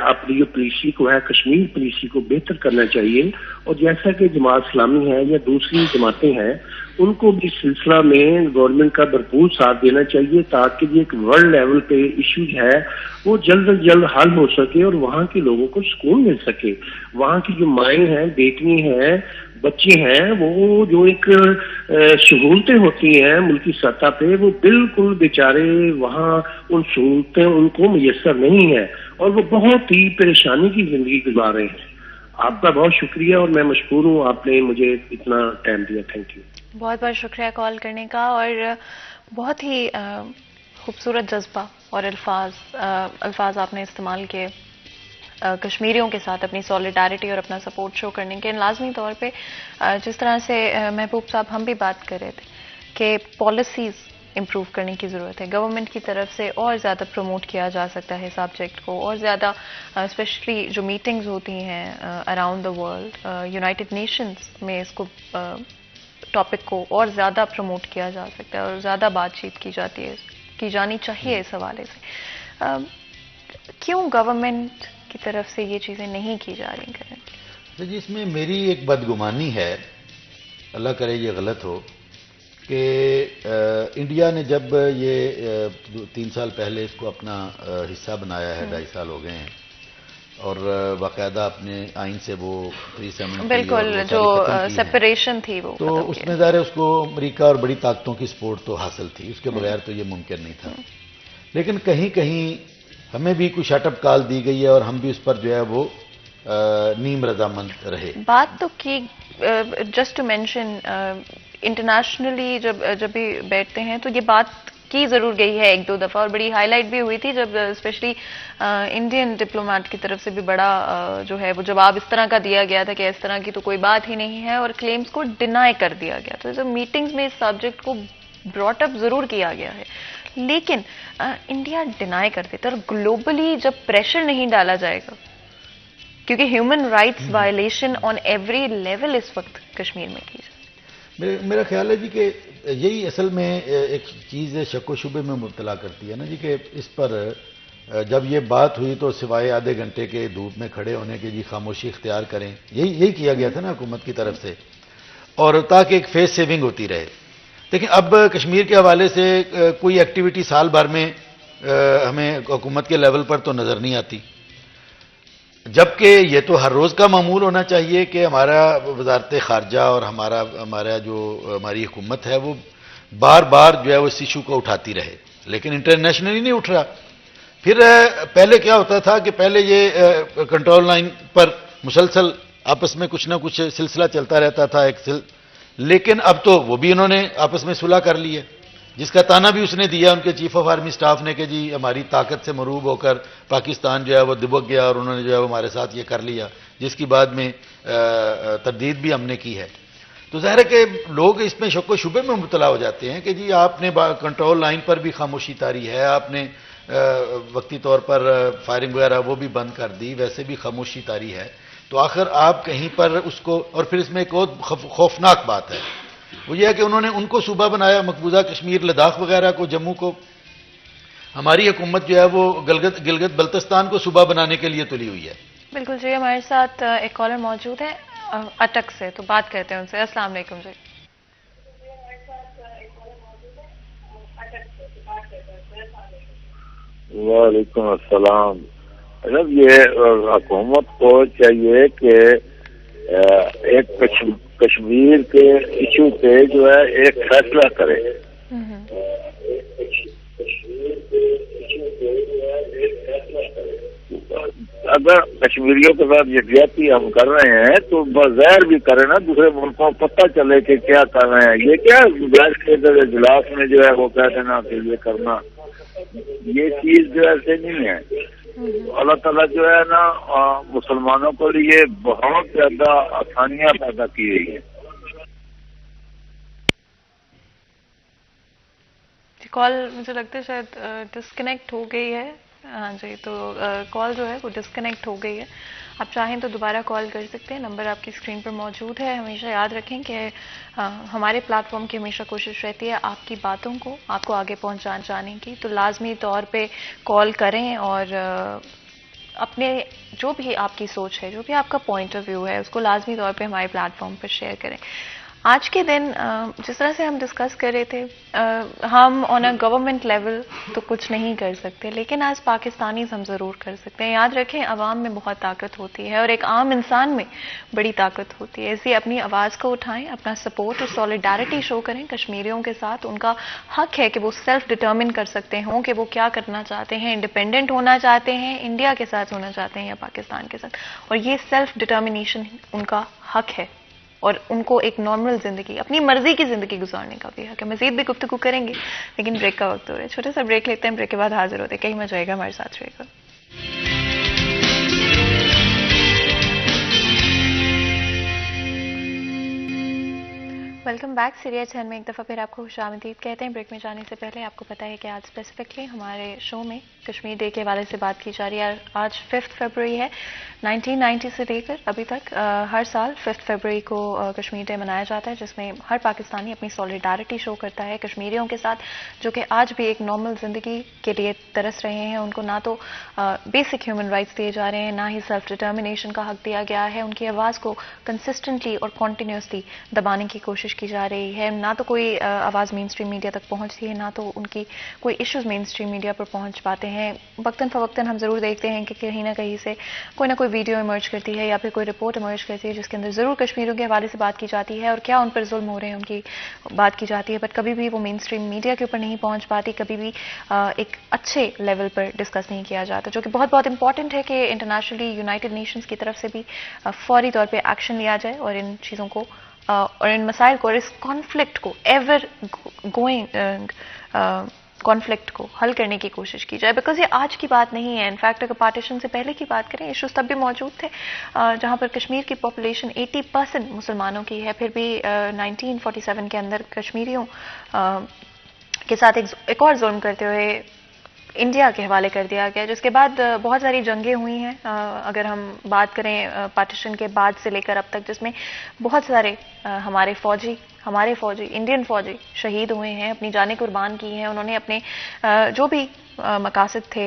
اپنی جو پالیسی کو ہے، کشمیر پالیسی کو بہتر کرنا چاہیے. اور جیسا کہ جماعت اسلامی ہے یا دوسری جماعتیں ہیں، ان کو بھی اس سلسلہ میں گورنمنٹ کا بھرپور ساتھ دینا چاہیے تاکہ یہ ایک ورلڈ لیول پہ ایشو ہے وہ جلد از جلد حل ہو سکے اور وہاں کے لوگوں کو سکون مل سکے. وہاں کی جو مائیں ہیں، بیٹیاں ہیں، بچے ہیں، وہ جو ایک سہولتیں ہوتی ہیں ملکی سطح پہ وہ بالکل بیچارے وہاں ان سہولتیں ان کو میسر نہیں ہیں اور وہ بہت ہی پریشانی کی زندگی گزار رہے ہیں. آپ کا بہت شکریہ اور میں مشکور ہوں آپ نے مجھے اتنا ٹائم دیا. Thank you. بہت بہت شکریہ کال کرنے کا، اور بہت ہی خوبصورت جذبہ اور الفاظ آپ نے استعمال کیے کشمیریوں کے ساتھ اپنی سولیڈیرٹی اور اپنا سپورٹ شو کرنے کے. لازمی طور پہ جس طرح سے محبوب صاحب ہم بھی بات کر رہے تھے کہ پالیسیز امپروو کرنے کی ضرورت ہے، گورنمنٹ کی طرف سے اور زیادہ پروموٹ کیا جا سکتا ہے سبجیکٹ کو، اور زیادہ اسپیشلی جو میٹنگز ہوتی ہیں around the world, United nations میں اس کو ٹاپک کو اور زیادہ پروموٹ کیا جا سکتا ہے اور زیادہ بات چیت کی جانی چاہیے اس حوالے سے. کیوں گورنمنٹ کی طرف سے یہ چیزیں نہیں کی جا رہی کریں؟ جی اس میں میری ایک بدگمانی ہے، اللہ کرے یہ غلط ہو، کہ انڈیا نے جب یہ 3 سال پہلے اس کو اپنا حصہ بنایا ہے، 2.5 سال ہو گئے ہیں، اور باقاعدہ اپنے آئین سے وہ 370 بالکل جو سپریشن تھی وہ تو اس میں ظاہر ہے اس کو امریکہ اور بڑی طاقتوں کی سپورٹ تو حاصل تھی، اس کے بغیر تو یہ ممکن نہیں تھا. لیکن کہیں کہیں ہمیں بھی کوئی شٹ اپ کال دی گئی ہے اور ہم بھی اس پر جو ہے وہ نیم رضامند رہے. بات تو کی جسٹ ٹو مینشن انٹرنیشنلی جب بھی بیٹھتے ہیں تو یہ بات کی ضرور گئی ہے 1-2 دفعہ، اور بڑی ہائی لائٹ بھی ہوئی تھی جب اسپیشلی انڈین ڈپلومیٹ کی طرف سے بھی بڑا جو ہے وہ جواب اس طرح کا دیا گیا تھا کہ اس طرح کی تو کوئی بات ہی نہیں ہے، اور کلیمز کو ڈینائی کر دیا گیا. تو میٹنگز میں اس سبجیکٹ کو براٹ اپ ضرور کیا گیا ہے، لیکن انڈیا ڈینائی کر دیتا ہے. اور گلوبلی جب پریشر نہیں ڈالا جائے گا، کیونکہ human rights violation on every level اس وقت کشمیر میں کی جائے. میرا خیال ہے جی کہ یہی اصل میں ایک چیز شک و شبے میں مبتلا کرتی ہے نا جی، کہ اس پر جب یہ بات ہوئی تو سوائے آدھے گھنٹے کے دھوپ میں کھڑے ہونے کے جی خاموشی اختیار کریں، یہی کیا گیا تھا نا حکومت کی طرف سے، اور تاکہ ایک فیس سیونگ ہوتی رہے. لیکن اب کشمیر کے حوالے سے کوئی ایکٹیویٹی سال بھر میں ہمیں حکومت کے لیول پر تو نظر نہیں آتی، جبکہ یہ تو ہر روز کا معمول ہونا چاہیے کہ ہمارا وزارت خارجہ اور ہماری حکومت ہے وہ بار بار جو ہے وہ اس ایشو کو اٹھاتی رہے، لیکن انٹرنیشنلی نہیں اٹھ رہا. پھر پہلے کیا ہوتا تھا کہ پہلے یہ کنٹرول لائن پر مسلسل آپس میں کچھ نہ کچھ سلسلہ چلتا رہتا تھا لیکن اب تو وہ بھی انہوں نے آپس میں صلح کر لی ہے، جس کا تانا بھی اس نے دیا ان کے چیف آف آرمی سٹاف نے کہ جی ہماری طاقت سے مروب ہو کر پاکستان جو ہے وہ دبک گیا اور انہوں نے جو ہے وہ ہمارے ساتھ یہ کر لیا، جس کی بعد میں تردید بھی ہم نے کی ہے. تو ظاہر ہے کہ لوگ اس میں شک و شبے میں مبتلا ہو جاتے ہیں کہ جی آپ نے کنٹرول لائن پر بھی خاموشی تاری ہے، آپ نے وقتی طور پر فائرنگ وغیرہ وہ بھی بند کر دی، ویسے بھی خاموشی تاری ہے، تو آخر آپ کہیں پر اس کو. اور پھر اس میں ایک اور خوفناک بات ہے، وہ یہ ہے کہ انہوں نے ان کو صوبہ بنایا، مقبوضہ کشمیر، لداخ وغیرہ کو، جموں کو. ہماری حکومت جو ہے وہ گلگت بلتستان کو صوبہ بنانے کے لیے تلی ہوئی ہے. بالکل جی. ہمارے ساتھ ایک کالر موجود ہے اٹک سے، تو بات کرتے ہیں ان سے. السلام علیکم جی. وعلیکم السلام. جناب یہ حکومت کو چاہیے کہ ایک کشمیر کے ایشو پہ جو ہے ایک فیصلہ کرے. اگر کشمیریوں کے ساتھ یکجہتی ہم کر رہے ہیں تو بظاہر بھی کریں نا، دوسرے ملکوں کو پتہ چلے کہ کیا کر رہے ہیں. یہ کیا گیس کے اجلاس میں جو ہے وہ کہہ دینا کہ یہ کرنا، یہ چیز جو ایسے نہیں ہے. اللہ تعالیٰ جو ہے نا مسلمانوں کے لیے بہت زیادہ آسانیاں پیدا کی گئی ہیں. کال مجھے لگتا ہے شاید ڈسکنیکٹ ہو گئی ہے. ہاں جی، تو کال جو ہے وہ ڈسکنیکٹ ہو گئی ہے. آپ چاہیں تو دوبارہ کال کر سکتے ہیں، نمبر آپ کی اسکرین پر موجود ہے. ہمیشہ یاد رکھیں کہ ہمارے پلیٹ فارم کی ہمیشہ کوشش رہتی ہے آپ کی باتوں کو آپ کو آگے پہنچانے کی، تو لازمی طور پہ کال کریں اور اپنے جو بھی آپ کی سوچ ہے، جو بھی آپ کا پوائنٹ آف ویو ہے، اس کو لازمی طور پہ ہمارے پلیٹ فارم پر شیئر کریں. آج کے دن جس طرح سے ہم ڈسکس کر رہے تھے، ہم آن اے گورنمنٹ لیول تو کچھ نہیں کر سکتے، لیکن آج پاکستانیز ہم ضرور کر سکتے ہیں. یاد رکھیں عوام میں بہت طاقت ہوتی ہے اور ایک عام انسان میں بڑی طاقت ہوتی ہے. اس لیے اپنی آواز کو اٹھائیں، اپنا سپورٹ اور سولیڈارٹی شو کریں کشمیریوں کے ساتھ. ان کا حق ہے کہ وہ سیلف ڈٹرمن کر سکتے ہوں کہ وہ کیا کرنا چاہتے ہیں، انڈیپینڈنٹ ہونا چاہتے ہیں، انڈیا کے ساتھ ہونا چاہتے ہیں یا پاکستان کے ساتھ. اور یہ سیلف ڈٹرمنیشن ان کا حق ہے، اور ان کو ایک نارمل زندگی، اپنی مرضی کی زندگی گزارنے کا بھی حق ہے. مزید بھی گفتگو کریں گے، لیکن بریک کا وقت ہو رہا ہے. چھوٹا سا بریک لیتے ہیں، بریک کے بعد حاضر ہوتے ہیں. کہیں مت جائے گا، ہمارے ساتھ رہے گا. Welcome back. سیریز 10 میں ایک دفعہ پھر آپ کو خوش آمدید کہتے ہیں. بریک میں جانے سے پہلے آپ کو پتا ہے کہ آج اسپیسیفکلی ہمارے شو میں کشمیر ڈے کے حوالے سے بات کی جا رہی ہے. آج 5 فروری ہے. 1990 سے لے کر ابھی تک ہر سال 5 فروری کو کشمیر ڈے منایا جاتا ہے، جس میں ہر پاکستانی اپنی سولیڈارٹی شو کرتا ہے کشمیریوں کے ساتھ، جو کہ آج بھی ایک نارمل زندگی کے لیے ترس رہے ہیں. ان کو نہ تو بیسک ہیومن رائٹس دیے جا رہے ہیں، نہ ہی سیلف ڈٹرمنیشن کا حق دیا گیا ہے. ان کی آواز کو کنسسٹنٹلی اور کنٹینیوسلی دبانے کی کوشش کی جا رہی ہے. نہ تو کوئی آواز مین اسٹریم میڈیا تک پہنچتی ہے، نہ تو ان کی کوئی ایشوز مین اسٹریم میڈیا پر پہنچ پاتے ہیں. وقتاً فوقتاً ہم ضرور دیکھتے ہیں کہ کہیں نہ کہیں سے کوئی نہ کوئی ویڈیو ایمرج کرتی ہے یا پھر کوئی رپورٹ ایمرج کرتی ہے جس کے اندر ضرور کشمیریوں کے حوالے سے بات کی جاتی ہے اور کیا ان پر ظلم ہو رہے ہیں ان کی بات کی جاتی ہے. بٹ کبھی بھی وہ مین اسٹریم میڈیا کے اوپر نہیں پہنچ پاتی، کبھی بھی ایک اچھے لیول پر ڈسکس نہیں کیا جاتا، جو کہ بہت بہت امپورٹنٹ ہے کہ انٹرنیشنلی یونائٹڈ نیشنز کی طرف سے بھی فوری طور پہ ایکشن لیا جائے اور ان چیزوں کو اور ان مسائل کو اور اس کانفلکٹ کو ایور گوئنگ کانفلکٹ کو حل کرنے کی کوشش کی جائے. بیکاز یہ آج کی بات نہیں ہے. انفیکٹ اگر پارٹیشن سے پہلے کی بات کریں، ایشوز تب بھی موجود تھے جہاں پر کشمیر کی پاپولیشن 80% مسلمانوں کی ہے. پھر بھی 1947 کے اندر کشمیریوں کے ساتھ ایک اور ظلم کرتے ہوئے انڈیا کے حوالے کر دیا گیا، جس کے بعد بہت ساری جنگیں ہوئی ہیں. اگر ہم بات کریں پارٹیشن کے بعد سے لے کر اب تک، جس میں بہت سارے ہمارے فوجی انڈین فوجی شہید ہوئے ہیں، اپنی جانیں قربان کی ہیں. انہوں نے اپنے جو بھی مقاصد تھے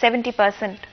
70%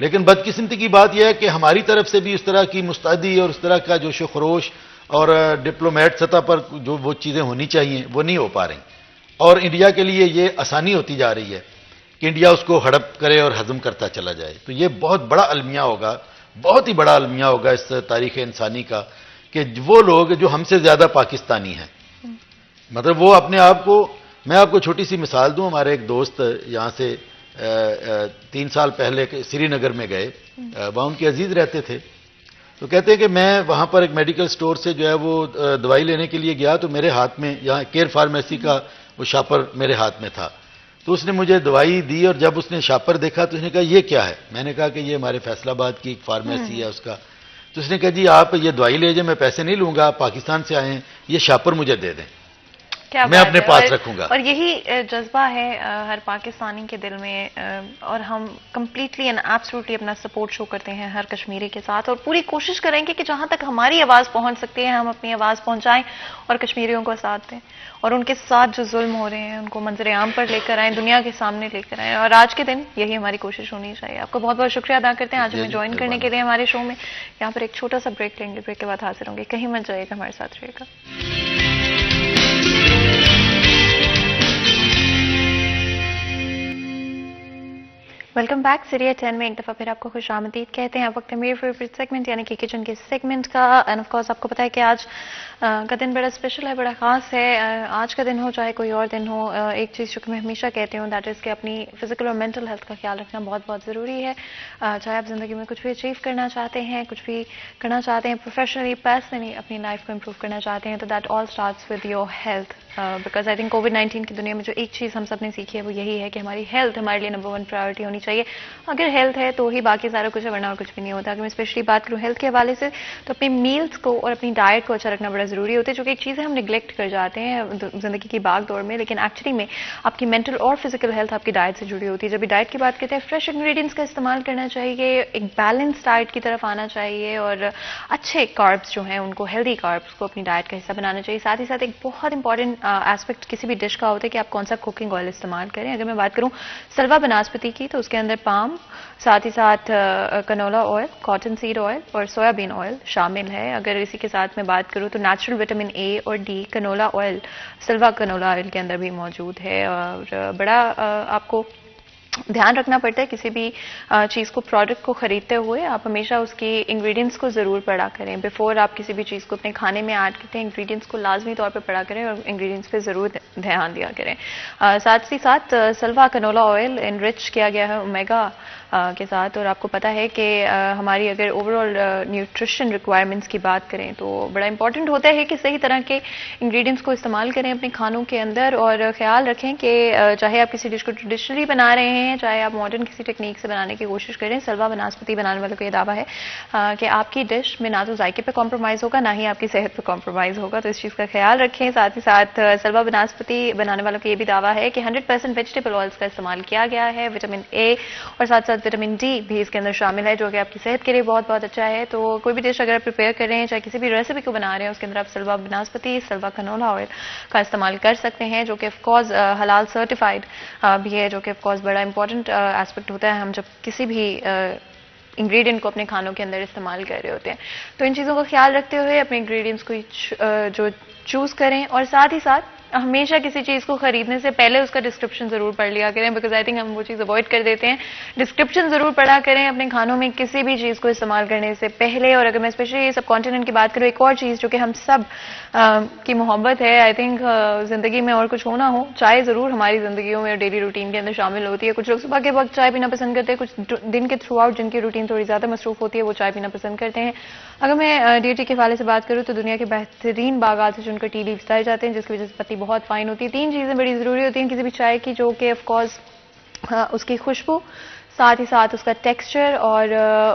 لیکن بدقسمتی کی بات یہ ہے کہ ہماری طرف سے بھی اس طرح کی مستعدی اور اس طرح کا جوش و خروش اور ڈپلومیٹ سطح پر جو وہ چیزیں ہونی چاہیے وہ نہیں ہو پا رہی، اور انڈیا کے لیے یہ آسانی ہوتی جا رہی ہے کہ انڈیا اس کو ہڑپ کرے اور ہضم کرتا چلا جائے. تو یہ بہت بڑا المیہ ہوگا، بہت ہی بڑا المیہ ہوگا اس تاریخ انسانی کا، کہ وہ لوگ جو ہم سے زیادہ پاکستانی ہیں، مطلب وہ اپنے آپ کو، میں آپ کو چھوٹی سی مثال دوں. ہمارے ایک دوست یہاں سے 3 سال پہلے سری نگر میں گئے، وہاں ان کے عزیز رہتے تھے، تو کہتے ہیں کہ میں وہاں پر ایک میڈیکل سٹور سے جو ہے وہ دوائی لینے کے لیے گیا، تو میرے ہاتھ میں یہاں کیئر فارمیسی کا وہ شاپر میرے ہاتھ میں تھا، تو اس نے مجھے دوائی دی، اور جب اس نے شاپر دیکھا تو اس نے کہا یہ کیا ہے؟ میں نے کہا کہ یہ ہمارے فیصل آباد کی ایک فارمیسی ہے اس کا. تو اس نے کہا جی آپ یہ دوائی لے جائیں، میں پیسے نہیں لوں گا، آپ پاکستان سے آئے ہیں، یہ شاپر مجھے دے دیں، میں اپنے پاس رکھوں گا. اور یہی جذبہ ہے ہر پاکستانی کے دل میں، اور ہم کمپلیٹلی اینڈ ایبسولوٹلی اپنا سپورٹ شو کرتے ہیں ہر کشمیری کے ساتھ، اور پوری کوشش کریں گے کہ جہاں تک ہماری آواز پہنچ سکتی ہے ہم اپنی آواز پہنچائیں اور کشمیریوں کو ساتھ دیں، اور ان کے ساتھ جو ظلم ہو رہے ہیں ان کو منظر عام پر لے کر آئیں، دنیا کے سامنے لے کر آئیں. اور آج کے دن یہی ہماری کوشش ہونی چاہیے. آپ کو بہت بہت شکریہ ادا کرتے ہیں آج ہمیں جوائن کرنے کے لیے ہمارے شو میں. یہاں پر ایک چھوٹا سا بریک لیں گے، بریک کے بعد حاضر ہوں گے. کہیں مت جائیے گا، ہمارے ساتھ رہے گا. Welcome back. سیریہ 10 میں ایک دفعہ پھر آپ کو خوش آمدید کہتے ہیں. اب وقت ہے میرے فیوریٹ سیگمنٹ یعنی کہ کچن کے سیگمنٹ کا. اینڈ آف کورس آپ کو پتا ہے کہ آج کا دن بڑا اسپیشل ہے، بڑا خاص ہے. آج کا دن ہو چاہے کوئی اور دن ہو، ایک چیز جو کہ میں ہمیشہ کہتی ہوں دیٹ از کہ اپنی فزیکل اور مینٹل ہیلتھ کا خیال رکھنا بہت بہت ضروری ہے. چاہے آپ زندگی میں کچھ بھی اچیو کرنا چاہتے ہیں، کچھ بھی کرنا چاہتے ہیں، پروفیشنلی پرسنلی اپنی لائف کو امپروو کرنا چاہتے ہیں، تو that all starts with your health. Because I think COVID-19 کی دنیا میں جو ایک چیز ہم سب نے سیکھی ہے وہ یہی ہے کہ ہماری ہیلتھ ہمارے لیے نمبر 1 پرائیورٹی ہونی چاہیے. اگر ہیلتھ ہے تو ہی باقی سارا کچھ ہے، ورنہ اور کچھ بھی نہیں ہوتا. اگر میں اسپیشلی بات کروں ہیلتھ کے حوالے سے تو اپنی میلز کو اور اپنی ڈائٹ کو اچھا رکھنا بڑا ضروری ہوتا ہے، جو کہ ایک چیز ہے ہم نگلیکٹ کر جاتے ہیں زندگی کی بھاگ دوڑ میں. لیکن ایکچولی میں آپ کی مینٹل اور فزیکل ہیلتھ آپ کی ڈائٹ سے جڑی ہوتی ہے. جب بھی ڈائٹ کی بات کرتے ہیں فریش انگریڈینٹس کا استعمال کرنا چاہیے، ایک بیلنس ڈائٹ کی طرف آنا چاہیے، اور اچھے کاربس جو ہیں ان کو، ہیلدی کاربس کو اپنی ڈائٹ کا حصہ بنانا چاہیے. ساتھ ہی ساتھ ایک بہت امپورٹنٹ ایسپیکٹ کسی بھی ڈش کا ہوتا ہے کہ آپ کون سا کوکنگ آئل استعمال کریں. اگر میں بات کروں سلوا بناسپتی کی تو اس کے اندر پام، ساتھ ہی ساتھ canola oil, cotton seed oil اور سویا بین آئل شامل ہے. اگر اسی کے ساتھ میں بات کروں تو نیچرل وٹامن اے اور ڈی کنولا آئل، سلوا کنولا آئل کے اندر بھی موجود ہے. اور بڑا آپ کو دھیان رکھنا پڑتا ہے کسی بھی چیز کو، پروڈکٹ کو خریدتے ہوئے آپ ہمیشہ اس کی انگریڈینٹس کو ضرور پڑھا کریں. بیفور آپ کسی بھی چیز کو اپنے کھانے میں ایڈ کرتے ہیں انگریڈینٹس کو لازمی طور پہ پڑھا کریں اور انگریڈینٹس پہ ضرور دھیان دیا کریں. ساتھ ہی ساتھ سلوا کنولا آئل انرچ کیا گیا ہے اومیگا کے ساتھ. اور آپ کو پتا ہے کہ ہماری اگر اوور آل نیوٹریشن ریکوائرمنٹس کی بات کریں تو بڑا امپورٹنٹ ہوتا ہے کہ صحیح طرح کے انگریڈینٹس کو استعمال کریں اپنے کھانوں کے اندر. اور خیال رکھیں کہ چاہے آپ کسی ڈش کو ٹریڈیشنلی بنا رہے ہیں، چاہے آپ ماڈرن کسی ٹیکنیک سے بنانے کی کوشش کریں، سلوا بناسپتی بنانے والوں کو یہ دعویٰ ہے کہ آپ کی ڈش میں نہ تو ذائقے پہ کمپرومائز ہوگا، نہ ہی آپ کی صحت پہ کمپرومائز ہوگا. تو اس چیز کا خیال رکھیں. ساتھ ہی ساتھ سلوا بناسپتی بنانے والوں کا یہ بھی دعویٰ ہے کہ 100% ویجیٹیبل آئلس کا استعمال کیا گیا ہے. وٹامن اے اور ساتھ ساتھ وٹامن ڈی بھی اس کے اندر شامل ہے، جو کہ آپ کی صحت کے لیے بہت بہت اچھا ہے. تو کوئی بھی ڈش اگر آپ پریپیئر کر رہے ہیں، چاہے کسی بھی ریسیپی کو بنا رہے ہیں، اس کے اندر آپ سلوا بناسپتی، سلوا کنولا آئل کا استعمال کر سکتے ہیں، جو کہ آف کورس حلال سرٹیفائڈ بھی ہے، جو کہ آف کورس بڑا امپورٹنٹ ایسپیکٹ ہوتا ہے ہم جب کسی بھی انگریڈینٹ کو اپنے کھانوں کے اندر استعمال کر رہے ہوتے ہیں. تو ان چیزوں کا خیال رکھتے ہوئے اپنے انگریڈینٹس کو جو چوز کریں. اور ساتھ ہی ساتھ ہمیشہ کسی چیز کو خریدنے سے پہلے اس کا ڈسکرپشن ضرور پڑھ لیا کریں، بیکاز آئی تھنک ہم وہ چیز اوائڈ کر دیتے ہیں. ڈسکرپشن ضرور پڑھا کریں اپنے کھانوں میں کسی بھی چیز کو استعمال کرنے سے پہلے. اور اگر میں اسپیشلی سب کانٹیننٹ کی بات کروں، ایک اور چیز جو کہ ہم سب کی محبت ہے آئی تھنک زندگی میں، اور کچھ ہو نہ ہو، چائے ضرور ہماری زندگیوں میں اور ڈیلی روٹین کے اندر شامل ہوتی ہے. کچھ لوگ صبح کے وقت چائے پینا پسند کرتے ہیں، کچھ دن کے تھرو آؤٹ جن کی روٹین تھوڑی زیادہ مصروف ہوتی ہے وہ چائے پینا پسند کرتے ہیں. اگر میں ڈیوٹی کے حوالے سے بات کروں تو دنیا کے بہترین باغات سے چن کر ٹی لیوز لائے جاتے ہیں، جس کی وجہ سے پتی بہت فائن ہوتی ہے. 3 چیزیں بڑی ضروری ہوتی ہیں کسی بھی چائے کی، جو کہ آف کورس اس کی خوشبو، ساتھ ہی ساتھ اس کا ٹیکسچر اور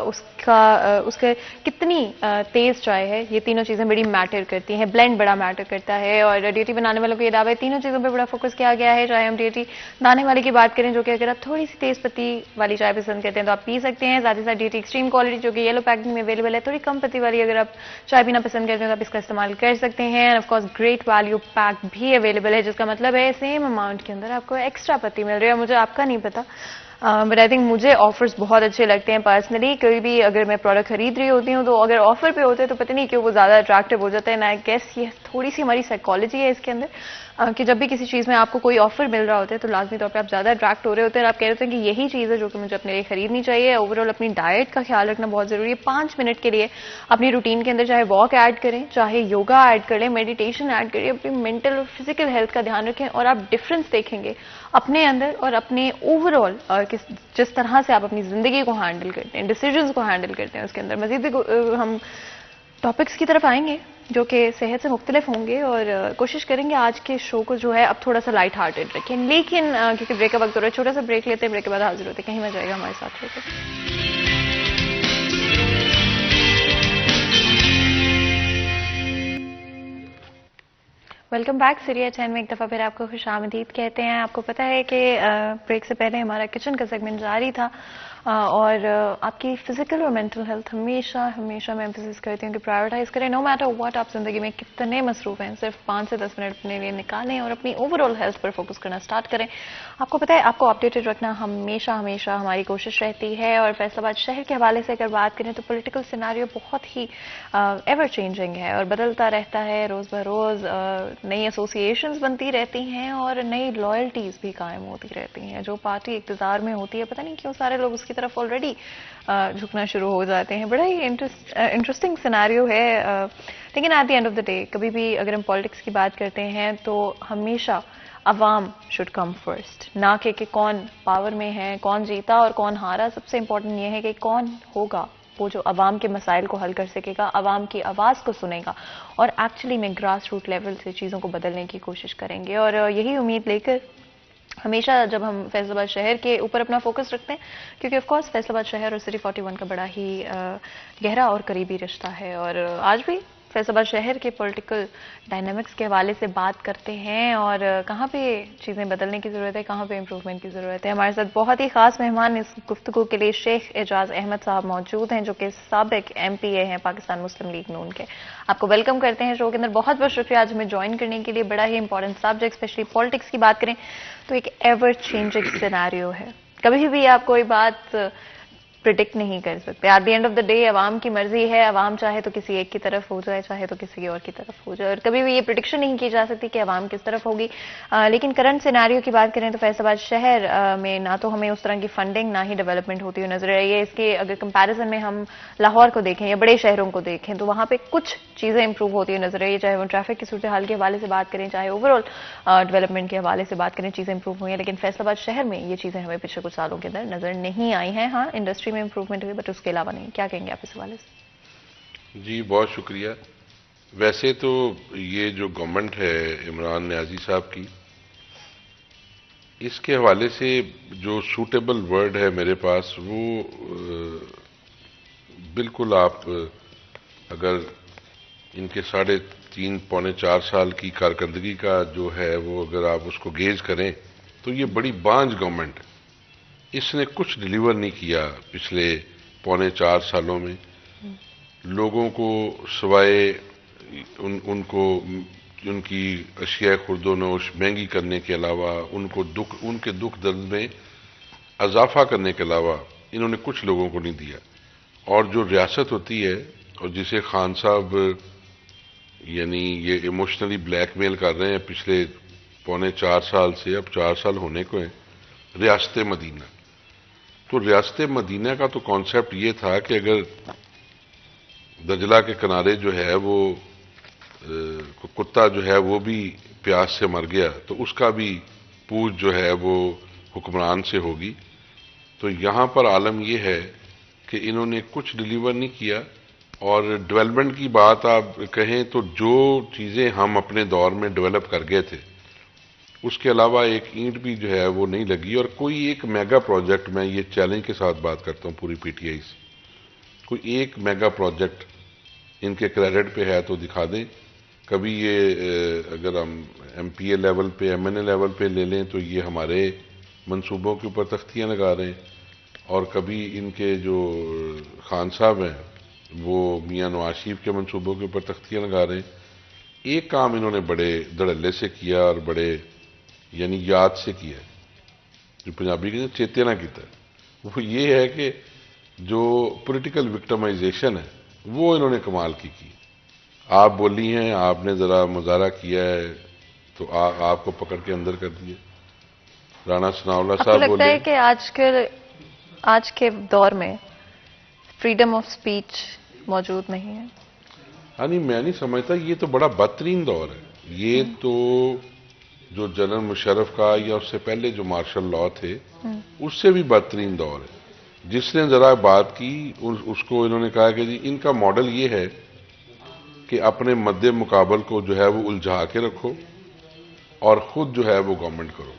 اس کا کتنی تیز چائے ہے. یہ تینوں چیزیں بڑی میٹر کرتی ہیں، بلینڈ بڑا میٹر کرتا ہے. اور ڈیوٹی بنانے والوں کو یہ دعویٰ ہے تینوں چیزوں پہ بڑا فوکس کیا گیا ہے. چاہے ہم ڈیوٹی دانے والی کی بات کریں، جو کہ اگر آپ تھوڑی سی تیز پتی والی چائے پسند کرتے ہیں تو آپ پی سکتے ہیں. ساتھ ہی ساتھ ڈیوٹی ایکسٹریم کوالٹی جو کہ یلو پیکنگ میں اویلیبل ہے، تھوڑی کم پتی والی اگر آپ چائے پینا پسند کرتے ہیں تو آپ اس کا استعمال کر سکتے ہیں. Of course great value pack بھی اویلیبل ہے، جس کا مطلب ہے سیم اماؤنٹ کے اندر آپ کو ایکسٹرا پتی مل رہی ہے. مجھے آپ کا نہیں پتا بٹ آئی تھنک مجھے آفرز بہت اچھے لگتے ہیں پرسنلی. کوئی بھی اگر میں پروڈکٹ خرید رہی ہوتی ہوں تو اگر آفر پہ ہوتے ہیں تو پتہ نہیں کیوں وہ زیادہ اٹریکٹیو ہو جاتا ہے. اینڈ آئی گیس یہ تھوڑی سی ہماری سائیکالوجی ہے اس کے اندر کہ جب بھی کسی چیز میں آپ کو کوئی آفر مل رہا ہوتا ہے تو لازمی طور پہ آپ زیادہ اٹریکٹ ہو رہے ہوتے ہیں اور آپ کہہ رہے ہوتے ہیں کہ یہی چیز ہے جو کہ مجھے اپنے لیے خریدنی چاہیے. اوور آل اپنی ڈائٹ کا خیال رکھنا بہت ضروری ہے. 5 منٹ کے لیے اپنی روٹین کے اندر چاہے واک ایڈ کریں, چاہے یوگا ایڈ کریں, میڈیٹیشن ایڈ کریں, اپنی مینٹل اور فزیکل ہیلتھ کا دھیان رکھیں اور آپ ڈفرینس دیکھیں گے اپنے اندر اور اپنے اوور آل جس طرح سے آپ اپنی زندگی کو ہینڈل کرتے ہیں, ڈیسیجنز کو ہینڈل کرتے ہیں. اس کے اندر مزید بھی ہم ٹاپکس کی طرف آئیں گے جو کہ صحت سے مختلف ہوں گے اور کوشش کریں گے آج کے شو کو جو ہے اب تھوڑا سا لائٹ ہارٹیڈ رکھیں. لیکن کیونکہ بریک کا وقت ہو رہا ہے, چھوٹا سا بریک لیتے ہیں, بریک کے بعد حاضر ہوتے ہیں. کہیں نہ جائے گا ہمارے ساتھ رہتے. Welcome back. سیریا چین میں ایک دفعہ پھر آپ کو خوش آمدید کہتے ہیں. آپ کو پتا ہے کہ بریک سے پہلے ہمارا کچن کا سیگمنٹ جاری تھا اور آپ کی فزیکل اور مینٹل ہیلتھ ہمیشہ ہمیشہ میں ایمفیسس کرتی ہوں کہ پرائیورٹائز کریں. نو میٹر واٹ آپ زندگی میں کتنے مصروف ہیں, صرف 5 سے 10 منٹ اپنے لیے نکالیں اور اپنی اوور آل ہیلتھ پر فوکس کرنا سٹارٹ کریں. آپ کو پتا ہے آپ کو اپڈیٹڈ رکھنا ہمیشہ ہمیشہ ہماری کوشش رہتی ہے. اور فیصل آباد شہر کے حوالے سے اگر بات کریں تو پولیٹیکل سیناریو بہت ہی ایور چینجنگ ہے اور بدلتا رہتا ہے روز بروز. نئی ایسوسیشنز بنتی رہتی ہیں اور نئی لائلٹیز بھی قائم ہوتی رہتی ہیں. جو پارٹی اقتدار میں ہوتی ہے پتہ نہیں کیوں سارے لوگ اس کی طرف آلریڈی جھکنا شروع ہو جاتے ہیں. بڑا ہی انٹرسٹنگ سیناریو ہے. لیکن at the end of the day کبھی بھی اگر ہم پالیٹکس کی بات کرتے ہیں تو ہمیشہ عوام شوڈ کم فرسٹ, نہ کہ کون پاور میں ہے, کون جیتا اور کون ہارا. سب سے امپورٹنٹ یہ ہے کہ کون ہوگا وہ جو عوام کے مسائل کو حل کر سکے گا, عوام کی آواز کو سنے گا اور ایکچولی میں گراس روٹ لیول سے چیزوں کو بدلنے کی کوشش کریں گے. اور یہی امید لے کر ہمیشہ جب ہم فیصل آباد شہر کے اوپر اپنا فوکس رکھتے ہیں کیونکہ آف کورس فیصل آباد شہر اور سٹی 41 کا بڑا ہی گہرا اور قریبی رشتہ ہے. اور آج بھی فیصل آباد شہر کے پولیٹیکل ڈائنامکس کے حوالے سے بات کرتے ہیں اور کہاں پہ چیزیں بدلنے کی ضرورت ہے, کہاں پہ امپروومنٹ کی ضرورت ہے. ہمارے ساتھ بہت ہی خاص مہمان اس گفتگو کے لیے شیخ اعجاز احمد صاحب موجود ہیں جو کہ سابق MPA ہیں پاکستان مسلم لیگ نون کے. آپ کو ویلکم کرتے ہیں شو کے اندر. بہت بہت شکریہ آج ہمیں جوائن کرنے کے لیے. بڑا ہی امپورٹنٹ سبجیکٹ اسپیشلی پالیٹکس کی بات کریں تو ایک ایور چینجنگ سیناریو ہے. کبھی بھی آپ کوئی بات پریڈکٹ نہیں کر سکتے. At the end of the day عوام کی مرضی ہے, عوام چاہے تو کسی ایک کی طرف ہو جائے, چاہے تو کسی اور کی طرف ہو جائے, اور کبھی بھی یہ پریڈکشن نہیں کی جا سکتی کہ عوام کس طرف ہوگی. لیکن کرنٹ سیناریو کی بات کریں تو فیصل آباد شہر میں نہ تو ہمیں اس طرح کی فنڈنگ نہ ہی ڈیولپمنٹ ہوتی ہوئی نظر آئی ہے. اس کے اگر کمپیریزن میں ہم لاہور کو دیکھیں یا بڑے شہروں کو دیکھیں تو وہاں پہ کچھ چیزیں امپروو ہوتی ہوئی نظر آئی ہے, چاہے وہ ٹریفک کی صورتحال کے حوالے سے بات کریں, چاہے اوور آل ڈیولپمنٹ کے حوالے سے بات کریں, چیزیں امپروو ہوئی ہیں. لیکن فیصل آباد شہر میں یہ چیزیں ہمیں پچھلے کچھ سالوں کے اندر نظر نہیں آئی ہیں. ہاں انڈسٹری میں امپروومنٹ ہوئی بٹ اس کے علاوہ نہیں. کیا کہیں گے آپ اس حوالے سے؟ جی بہت شکریہ. ویسے تو یہ جو گورنمنٹ ہے عمران نیازی صاحب کی, اس کے حوالے سے جو سوٹیبل ورڈ ہے میرے پاس وہ بالکل آپ اگر ان کے 3.5 پونے 4 سال کی کارکردگی کا جو ہے وہ اگر آپ اس کو گیج کریں تو یہ بڑی بانجھ گورنمنٹ, اس نے کچھ ڈیلیور نہیں کیا پچھلے پونے 4 سالوں میں. لوگوں کو سوائے ان کو ان کی اشیاء خرد و نوش مہنگی کرنے کے علاوہ ان کے دکھ درد میں اضافہ کرنے کے علاوہ انہوں نے کچھ لوگوں کو نہیں دیا. اور جو ریاست ہوتی ہے اور جسے خان صاحب یعنی یہ ایموشنلی بلیک میل کر رہے ہیں پچھلے پونے 4 سال سے, اب 4 سال ہونے کو ہیں, ریاست مدینہ. تو ریاست مدینہ کا تو کانسیپٹ یہ تھا کہ اگر دجلہ کے کنارے جو ہے وہ کتا جو ہے وہ بھی پیاس سے مر گیا تو اس کا بھی پوچھ جو ہے وہ حکمران سے ہوگی. تو یہاں پر عالم یہ ہے کہ انہوں نے کچھ ڈیلیور نہیں کیا. اور ڈیولپمنٹ کی بات آپ کہیں تو جو چیزیں ہم اپنے دور میں ڈیولپ کر گئے تھے اس کے علاوہ ایک اینٹ بھی جو ہے وہ نہیں لگی. اور کوئی ایک میگا پروجیکٹ, میں یہ چیلنج کے ساتھ بات کرتا ہوں پوری PTI سے, کوئی ایک میگا پروجیکٹ ان کے کریڈٹ پہ ہے تو دکھا دیں. کبھی یہ اگر ہم MPA لیول پہ MNA لیول پہ لے لیں تو یہ ہمارے منصوبوں کے اوپر تختیاں لگا رہے ہیں, اور کبھی ان کے جو خان صاحب ہیں وہ میاں نواز شریف کے منصوبوں کے اوپر تختیاں لگا رہے ہیں. ایک کام انہوں نے بڑے دھڑلے سے کیا اور بڑے یعنی یاد سے کیا. جو پنجابی کے چیتنا کیتا ہے، وہ یہ ہے کہ جو پولیٹیکل وکٹمائزیشن ہے وہ انہوں نے کمال کی آپ بولی ہیں، آپ نے ذرا مظاہرہ کیا ہے تو آپ کو پکڑ کے اندر کر دیے. رانا ثناءاللہ آپ کو صاحب لگتا بولے ہے کہ آج کے دور میں فریڈم آف سپیچ موجود نہیں ہے؟ نہیں، میں نہیں سمجھتا. یہ تو بڑا بدترین دور ہے. یہ تو جو جنرل مشرف کا یا اس سے پہلے جو مارشل لاء تھے اس سے بھی بدترین دور ہے. جس نے ذرا بات کی اس کو انہوں نے کہا کہ جی ان کا ماڈل یہ ہے کہ اپنے مد مقابل کو جو ہے وہ الجھا کے رکھو اور خود جو ہے وہ گورنمنٹ کرو.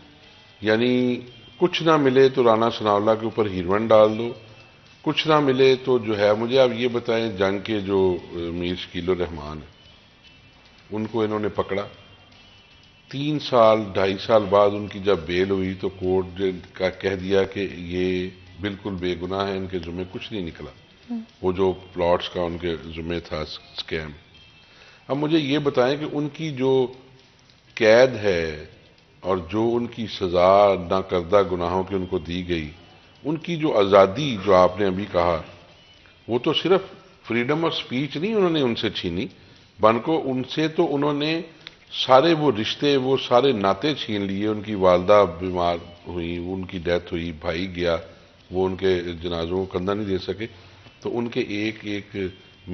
یعنی کچھ نہ ملے تو رانا ثناءاللہ کے اوپر ہیروین ڈال دو، کچھ نہ ملے تو جو ہے. مجھے آپ یہ بتائیں، جنگ کے جو میر شکیل الرحمان ہیں ان کو انہوں نے پکڑا 3 سال 2.5 سال بعد ان کی جب بیل ہوئی تو کورٹ کا کہہ دیا کہ یہ بالکل بے گناہ ہیں، ان کے ذمہ کچھ نہیں نکلا. وہ جو پلاٹس کا ان کے ذمہ تھا سکیم. اب مجھے یہ بتائیں کہ ان کی جو قید ہے اور جو ان کی سزا نہ کردہ گناہوں کی ان کو دی گئی، ان کی جو آزادی جو آپ نے ابھی کہا، وہ تو صرف فریڈم آف سپیچ نہیں انہوں نے ان سے چھینی، بلکہ ان سے تو انہوں نے سارے وہ رشتے، وہ سارے ناطے چھین لیے. ان کی والدہ بیمار ہوئی، ان کی ڈیتھ ہوئی، بھائی گیا، وہ ان کے جنازوں کو کندھا نہیں دے سکے. تو ان کے ایک ایک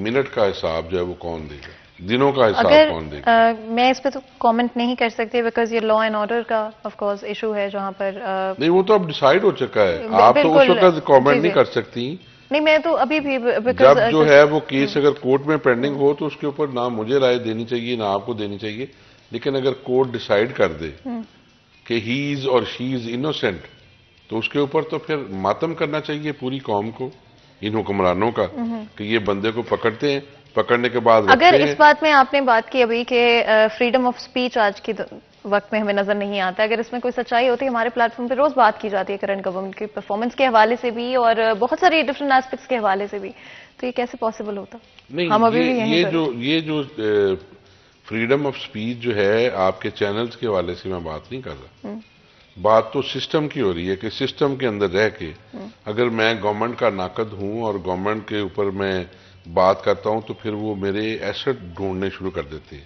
منٹ کا حساب جو ہے وہ کون دے گا، دنوں کا حساب کون دے گا؟ میں اس پہ تو کامنٹ نہیں کر سکتی بیکاز یہ لا اینڈ آرڈر کا آف کورس ایشو ہے جہاں پر نہیں، وہ تو اب ڈیسائیڈ ہو چکا ہے. آپ تو اس وقت کامنٹ نہیں کر سکتی. نہیں، میں تو ابھی بھی جب جو ہے وہ کیس اگر کورٹ میں پینڈنگ ہو تو اس کے اوپر نہ مجھے رائے دینی چاہیے نہ آپ کو دینی چاہیے. لیکن اگر کورٹ ڈیسائیڈ کر دے کہ ہی از اور شی از انوسینٹ تو اس کے اوپر تو پھر ماتم کرنا چاہیے پوری قوم کو، ان حکمرانوں کا، کہ یہ بندے کو پکڑتے ہیں، پکڑنے کے بعد اگر اس بات میں آپ نے بات کی ابھی کہ فریڈم آف سپیچ آج کے وقت میں ہمیں نظر نہیں آتا، اگر اس میں کوئی سچائی ہوتی ہے، ہمارے پلیٹ فارم پہ روز بات کی جاتی ہے کرنٹ گورنمنٹ کی پرفارمنس کے حوالے سے بھی اور بہت ساری ڈفرنٹ ایسپیکٹس کے حوالے سے بھی، تو یہ کیسے پاسبل ہوتا؟ نہیں، یہ جو فریڈم آف سپیچ جو ہے آپ کے چینلز کے حوالے سے میں بات نہیں کر رہا. بات تو سسٹم کی ہو رہی ہے کہ سسٹم کے اندر رہ کے اگر میں گورنمنٹ کا ناقد ہوں اور گورنمنٹ کے اوپر میں بات کرتا ہوں تو پھر وہ میرے ایسٹ ڈھونڈنے شروع کر دیتے ہیں.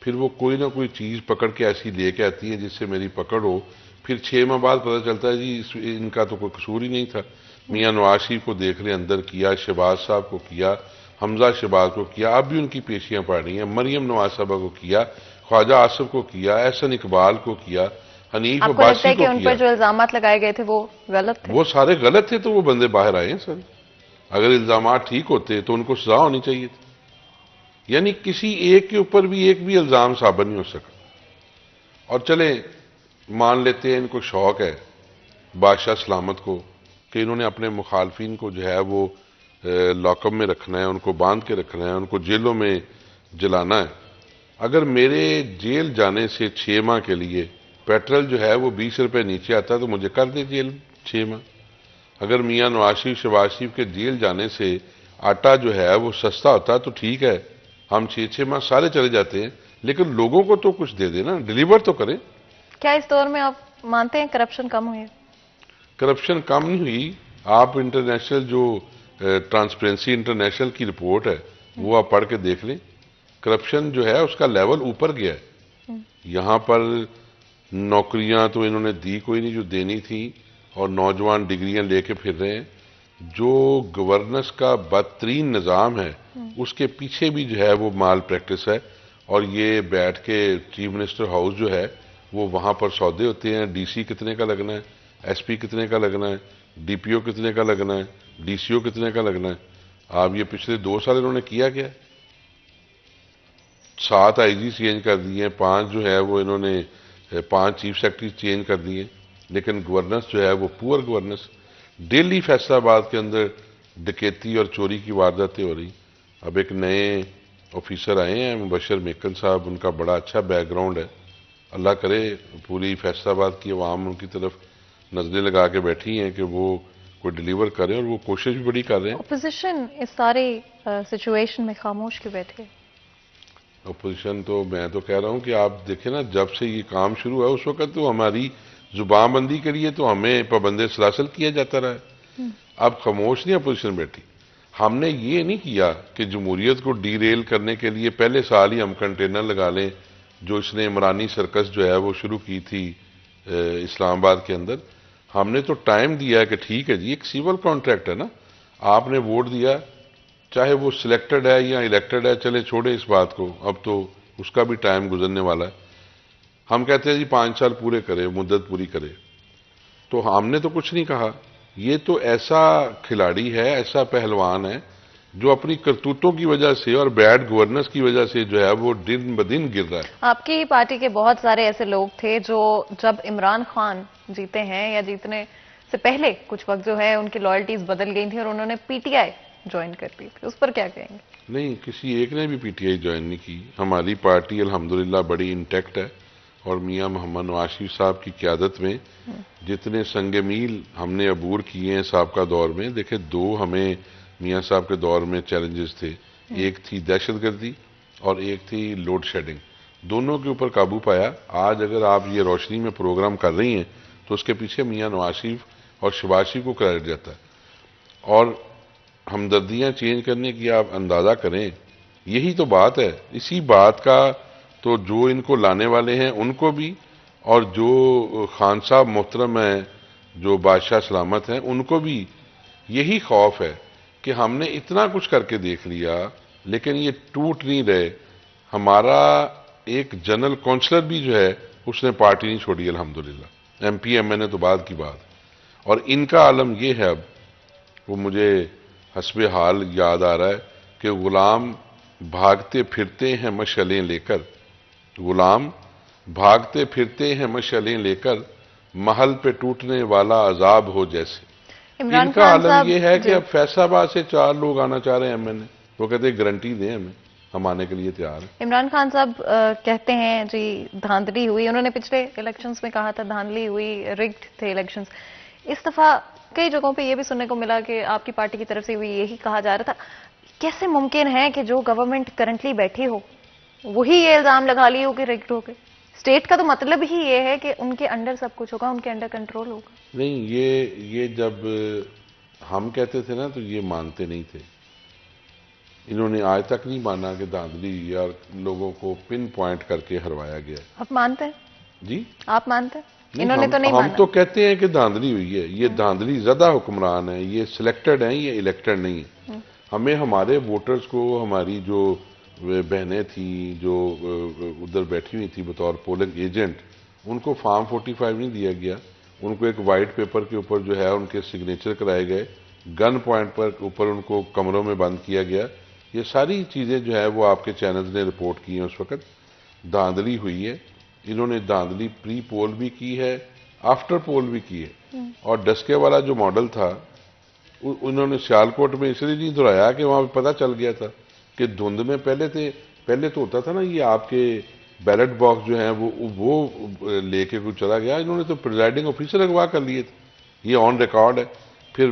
پھر وہ کوئی نہ کوئی چیز پکڑ کے ایسی لے کے آتی ہے جس سے میری پکڑ ہو. پھر 6 ماہ بعد پتہ چلتا ہے جی ان کا تو کوئی قصور ہی نہیں تھا. میاں نواز شریف کو دیکھ لیں اندر کیا، شہباز صاحب کو کیا، حمزہ شہباز کو کیا، اب بھی ان کی پیشیاں پڑ رہی ہیں، مریم نواز صاحبہ کو کیا، خواجہ آصف کو کیا، احسن اقبال کو کیا، حنیف عباسی کو کیا. آپ کو لگتا ہے کہ ان پر جو الزامات لگائے گئے تھے وہ غلط تھے؟ وہ سارے غلط تھے تو وہ بندے باہر آئے ہیں سر. اگر الزامات ٹھیک ہوتے تو ان کو سزا ہونی چاہیے تھی. یعنی کسی ایک کے اوپر بھی ایک بھی الزام ثابت نہیں ہو سکا. اور چلیں مان لیتے ہیں ان کو شوق ہے بادشاہ سلامت کو کہ انہوں نے اپنے مخالفین کو جو ہے وہ لاک اپ میں رکھنا ہے، ان کو باندھ کے رکھنا ہے، ان کو جیلوں میں جلانا ہے. اگر میرے جیل جانے سے 6 ماہ کے لیے پیٹرول جو ہے وہ 20 روپے نیچے آتا ہے تو مجھے کر دے جیل 6 ماہ. اگر میاں نواز شریف شہباز شریف کے جیل جانے سے آٹا جو ہے وہ سستا ہوتا ہے تو ٹھیک ہے، ہم 6 ماہ سارے چلے جاتے ہیں، لیکن لوگوں کو تو کچھ دے دینا، ڈیلیور تو کریں. کیا اس دور میں آپ مانتے ہیں کرپشن کم ہوئی ہے؟ کرپشن کم نہیں ہوئی. آپ انٹرنیشنل جو ٹرانسپیرنسی انٹرنیشنل کی رپورٹ ہے وہ آپ پڑھ کے دیکھ لیں. کرپشن جو ہے اس کا لیول اوپر گیا ہے. یہاں پر نوکریاں تو انہوں نے دی کوئی نہیں جو دینی تھی اور نوجوان ڈگریاں لے کے پھر رہے ہیں. جو گورننس کا بدترین نظام ہے اس کے پیچھے بھی جو ہے وہ مال پریکٹس ہے. اور یہ بیٹھ کے چیف منسٹر ہاؤس جو ہے وہ وہاں پر سودے ہوتے ہیں. ڈی سی کتنے کا لگنا ہے، ایس پی کتنے کا لگنا ہے، ڈی پی او کتنے کا لگنا ہے، ڈی سی او کتنے کا لگنا ہے. آپ یہ پچھلے 2 سال انہوں نے کیا 7 آئی جی چینج کر دیے ہیں، 5 جو ہے وہ انہوں نے 5 چیف سیکرٹری چینج کر دیے. لیکن گورننس جو ہے وہ پور گورننس. ڈیلی فیصلہ آباد کے اندر ڈکیتی اور چوری کی وارداتیں ہو رہی. اب ایک نئے آفیسر آئے ہیں مبشر میکن صاحب، ان کا بڑا اچھا بیک گراؤنڈ ہے. اللہ کرے پوری فیصلہ آباد کی عوام ان کی طرف نظریں لگا کے بیٹھی ہیں کہ وہ کوئی ڈیلیور کریں، اور وہ کوشش بھی بڑی کر رہے ہیں. اپوزیشن اس سارے سچویشن میں خاموش کیوں بیٹھے؟ اپوزیشن تو میں تو کہہ رہا ہوں کہ آپ دیکھیں نا، جب سے یہ کام شروع ہے اس وقت تو ہماری زبان بندی کے لیے تو ہمیں پابند سلاسل کیا جاتا رہا ہے. اب خاموش نہیں اپوزیشن بیٹھی. ہم نے یہ نہیں کیا کہ جمہوریت کو ڈی ریل کرنے کے لیے پہلے سال ہی ہم کنٹینر لگا لیں، جو اس نے عمرانی سرکس جو ہے وہ شروع کی تھی اسلام آباد کے اندر. ہم نے تو ٹائم دیا ہے کہ ٹھیک ہے جی، ایک سیول کانٹریکٹ ہے نا، آپ نے ووٹ دیا، چاہے وہ سلیکٹڈ ہے یا الیکٹڈ ہے، چلے چھوڑے اس بات کو، اب تو اس کا بھی ٹائم گزرنے والا ہے. ہم کہتے ہیں جی 5 سال پورے کرے، مدت پوری کرے. تو ہم نے تو کچھ نہیں کہا. یہ تو ایسا کھلاڑی ہے، ایسا پہلوان ہے جو اپنی کرتوتوں کی وجہ سے اور بیڈ گورننس کی وجہ سے جو ہے وہ دن بدن گر رہا ہے. آپ کی پارٹی کے بہت سارے ایسے لوگ تھے جو جب عمران خان جیتے ہیں یا جیتنے سے پہلے کچھ وقت جو ہے ان کی لائلٹیز بدل گئی تھیں اور انہوں نے پی ٹی آئی جوائن کر دی تھی، اس پر کیا کہیں گے؟ نہیں، کسی ایک نے بھی پی ٹی آئی جوائن نہیں کی. ہماری پارٹی الحمدللہ بڑی انٹیکٹ ہے، اور میاں محمد نواز شریف صاحب کی قیادت میں جتنے سنگ میل ہم نے عبور کیے ہیں سابقہ دور میں، دیکھیں 2 ہمیں میاں صاحب کے دور میں چیلنجز تھے. ایک تھی دہشت گردی اور ایک تھی لوڈ شیڈنگ. دونوں کے اوپر قابو پایا. آج اگر آپ یہ روشنی میں پروگرام کر رہی ہیں تو اس کے پیچھے میاں نواز شریف اور شہباز شریف کو کریڈٹ جاتا ہے. اور ہمدردیاں چینج کرنے کی آپ اندازہ کریں، یہی تو بات ہے. اسی بات کا تو جو ان کو لانے والے ہیں ان کو بھی، اور جو خان صاحب محترم ہیں جو بادشاہ سلامت ہیں ان کو بھی یہی خوف ہے کہ ہم نے اتنا کچھ کر کے دیکھ لیا لیکن یہ ٹوٹ نہیں رہے. ہمارا ایک جنرل کونسلر بھی جو ہے اس نے پارٹی نہیں چھوڑی الحمدللہ، ایم پی ایم این اے تو بعد کی بات. اور ان کا عالم یہ ہے، اب وہ مجھے حسب حال یاد آ رہا ہے کہ غلام بھاگتے پھرتے ہیں مشعلیں لے کر، غلام بھاگتے پھرتے ہیں مشعلیں لے کر، محل پہ ٹوٹنے والا عذاب ہو جیسے. ان کا عالم یہ ہے کہ اب فیصل آباد سے 4 لوگ آنا چاہ رہے ہیں ایم این اے، وہ کہتے ہیں گارنٹی دیں ہمیں، ہم آنے کے لیے تیار ہیں. عمران خان صاحب کہتے ہیں جی دھاندلی ہوئی، انہوں نے پچھلے الیکشنز میں کہا تھا دھاندلی ہوئی، رگڈ تھے الیکشنز. اس دفعہ کئی جگہوں پہ یہ بھی سننے کو ملا کہ آپ کی پارٹی کی طرف سے بھی یہی کہا جا رہا تھا. کیسے ممکن ہے کہ جو گورنمنٹ کرنٹلی بیٹھی ہو وہی یہ الزام لگا لی ہو کہ رگڈ ہو گئے؟ اسٹیٹ کا تو مطلب ہی یہ ہے کہ ان کے انڈر سب کچھ ہوگا، ان کے انڈر کنٹرول ہوگا. نہیں، یہ جب ہم کہتے تھے نا تو یہ مانتے نہیں تھے. انہوں نے آج تک نہیں مانا کہ دھاندلی یا لوگوں کو پن پوائنٹ کر کے ہروایا گیا. آپ مانتے ہیں؟ جی آپ مانتے ہیں؟ انہوں نے تو نہیں ہم مانا. تو کہتے ہیں کہ دھاندلی ہوئی ہے. یہ دھاندلی زدہ حکمران ہیں، یہ سلیکٹڈ ہیں، یہ الیکٹڈ نہیں ہیں. ہمیں ہمارے ووٹرز کو، ہماری جو بہنیں تھیں جو ادھر بیٹھی ہوئی تھی بطور پولنگ ایجنٹ، ان کو فارم 45 نہیں دیا گیا. ان کو ایک وائٹ پیپر کے اوپر جو ہے ان کے سگنیچر کرائے گئے، گن پوائنٹ پر اوپر ان کو کمروں میں بند کیا گیا. یہ ساری چیزیں جو ہے وہ آپ کے چینلز نے رپورٹ کی ہیں. اس وقت دھاندلی ہوئی ہے. انہوں نے دھاندلی پری پول بھی کی ہے، آفٹر پول بھی کی ہے. اور ڈسکے والا جو ماڈل تھا انہوں نے سیالکوٹ میں اس لیے نہیں دہرایا کہ وہاں پہ پتہ چل گیا تھا کہ دھند میں پہلے تو ہوتا تھا نا، یہ آپ کے بیلٹ باکس جو ہیں وہ لے کے کوئی چلا گیا. انہوں نے تو پریزائڈنگ آفیسر اغوا کر لیے تھے. یہ آن ریکارڈ ہے. پھر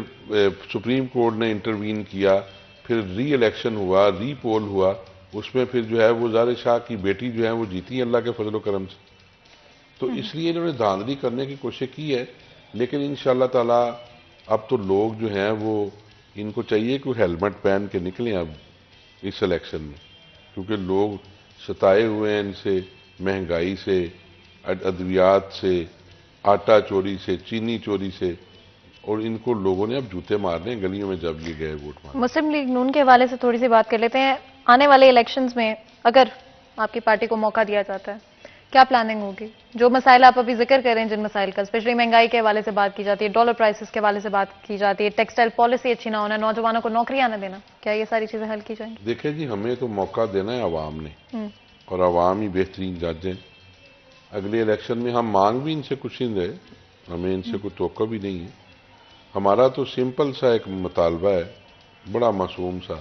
سپریم کورٹ نے انٹروین کیا، پھر ری الیکشن ہوا، ری پول ہوا. اس میں پھر جو ہے وہ زار شاہ کی بیٹی جو ہے وہ جیتی اللہ کے فضل و کرم سے. تو اس لیے انہوں نے دھاندلی کرنے کی کوشش کی ہے. لیکن انشاءاللہ تعالی اب تو لوگ جو ہیں وہ ان کو چاہیے کہ ہیلمٹ پہن کے نکلیں اب اس الیکشن میں، کیونکہ لوگ ستائے ہوئے ہیں ان سے، مہنگائی سے، ادویات سے، آٹا چوری سے، چینی چوری سے، اور ان کو لوگوں نے اب جوتے مارنے ہیں گلیوں میں جب یہ گئے ووٹ مارنے. مسلم لیگ نون کے حوالے سے تھوڑی سی بات کر لیتے ہیں. آنے والے الیکشنز میں اگر آپ کی پارٹی کو موقع دیا جاتا ہے کیا پلاننگ ہوگی؟ جو مسائل آپ ابھی ذکر کر رہے ہیں، جن مسائل کا اسپیشلی مہنگائی کے حوالے سے بات کی جاتی ہے، ڈالر پرائسز کے حوالے سے بات کی جاتی ہے، ٹیکسٹائل پالیسی اچھی نہ ہونا، نوجوانوں کو نوکریاں نہ دینا، کیا یہ ساری چیزیں حل کی جائیں گی؟ دیکھیں جی، ہمیں تو موقع دینا ہے عوام نے، اور عوام ہی بہترین جج ہیں. اگلے الیکشن میں ہم مانگ بھی ان سے کچھ نہیں رہے، ہمیں ان سے کوئی توقع بھی نہیں ہے. ہمارا تو سمپل سا ایک مطالبہ ہے، بڑا معصوم سا،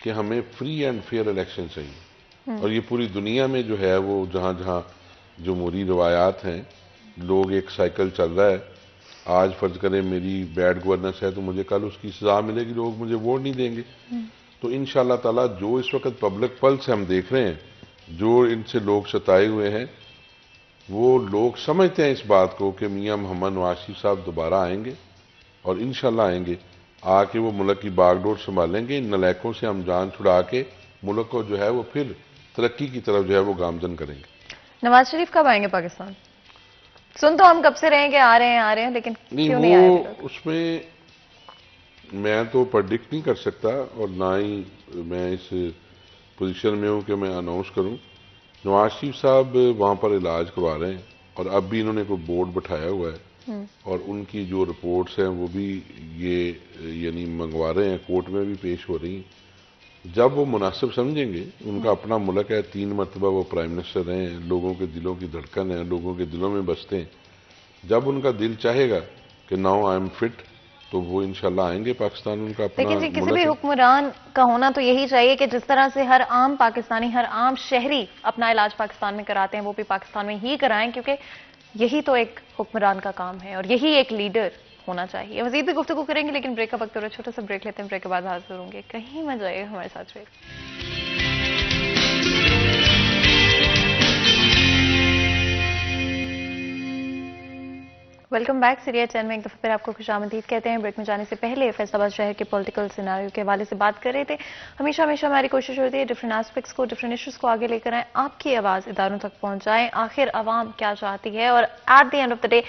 کہ ہمیں فری اینڈ فیئر الیکشن چاہیے. اور یہ پوری دنیا میں جو ہے وہ جہاں جہاں جمہوری روایات ہیں، لوگ ایک سائیکل چل رہا ہے. آج فرض کریں میری بیڈ گورننس ہے تو مجھے کل اس کی سزا ملے گی، لوگ مجھے ووٹ نہیں دیں گے. تو انشاءاللہ تعالی جو اس وقت پبلک پلس ہم دیکھ رہے ہیں، جو ان سے لوگ ستائے ہوئے ہیں، وہ لوگ سمجھتے ہیں اس بات کو کہ میاں محمد نواز شریف صاحب دوبارہ آئیں گے اور انشاءاللہ آئیں گے، آ کے وہ ملک کی باغ ڈور سنبھالیں گے، ان نلائکوں سے ہم جان چھڑا کے ملک کو جو ہے وہ پھر ترقی کی طرف جو ہے وہ گامزن کریں گے۔ نواز شریف کب آئیں گے پاکستان؟ سن تو ہم کب سے رہیں کہ آ رہے ہیں لیکن کیوں نہیں آئے ابھی تک؟ اس میں میں تو پرڈکٹ نہیں کر سکتا اور نہ ہی میں اس پوزیشن میں ہوں کہ میں اناؤنس کروں۔ نواز شریف صاحب وہاں پر علاج کروا رہے ہیں اور اب بھی انہوں نے کوئی بورڈ بٹھایا ہوا ہے اور ان کی جو رپورٹس ہیں وہ بھی یہ یعنی منگوا رہے ہیں، کورٹ میں بھی پیش ہو رہی ہیں۔ جب وہ مناسب سمجھیں گے، ان کا اپنا ملک ہے، 3 مرتبہ وہ پرائم منسٹر رہے ہیں، لوگوں کے دلوں کی دھڑکن ہے، لوگوں کے دلوں میں بستے ہیں، جب ان کا دل چاہے گا کہ ناؤ آئی ایم فٹ تو وہ انشاءاللہ آئیں گے پاکستان، ان کا اپنا لیکن جی کسی ملک بھی ہے۔ حکمران کا ہونا تو یہی چاہیے کہ جس طرح سے ہر عام پاکستانی، ہر عام شہری اپنا علاج پاکستان میں کراتے ہیں وہ بھی پاکستان میں ہی کرائیں، کیونکہ یہی تو ایک حکمران کا کام ہے اور یہی ایک لیڈر ہونا چاہیے۔ مزید بھی گفتگو کریں گے لیکن بریک کا وقت ہو رہا ہے، چھوٹا سا بریک لیتے ہیں، بریک کے بعد حاضر ہوں گے، کہیں مت جائیے، ہمارے ساتھ رہیے۔ Welcome back. سیریا چین میں ایک دفعہ پھر آپ کو خوش آمدید کہتے ہیں۔ بریک میں جانے سے پہلے فیصل آباد شہر کے پولیٹیکل سیناریو کے حوالے سے بات کر رہے تھے۔ ہمیشہ ہماری کوشش ہوتی ہے ڈفرینٹ ایسپیکٹس کو، ڈفرینٹ ایشوز کو آگے لے کر آئیں، آپ کی آواز اداروں تک پہنچائیں، آخر عوام کیا چاہتی ہے، اور at the end of the day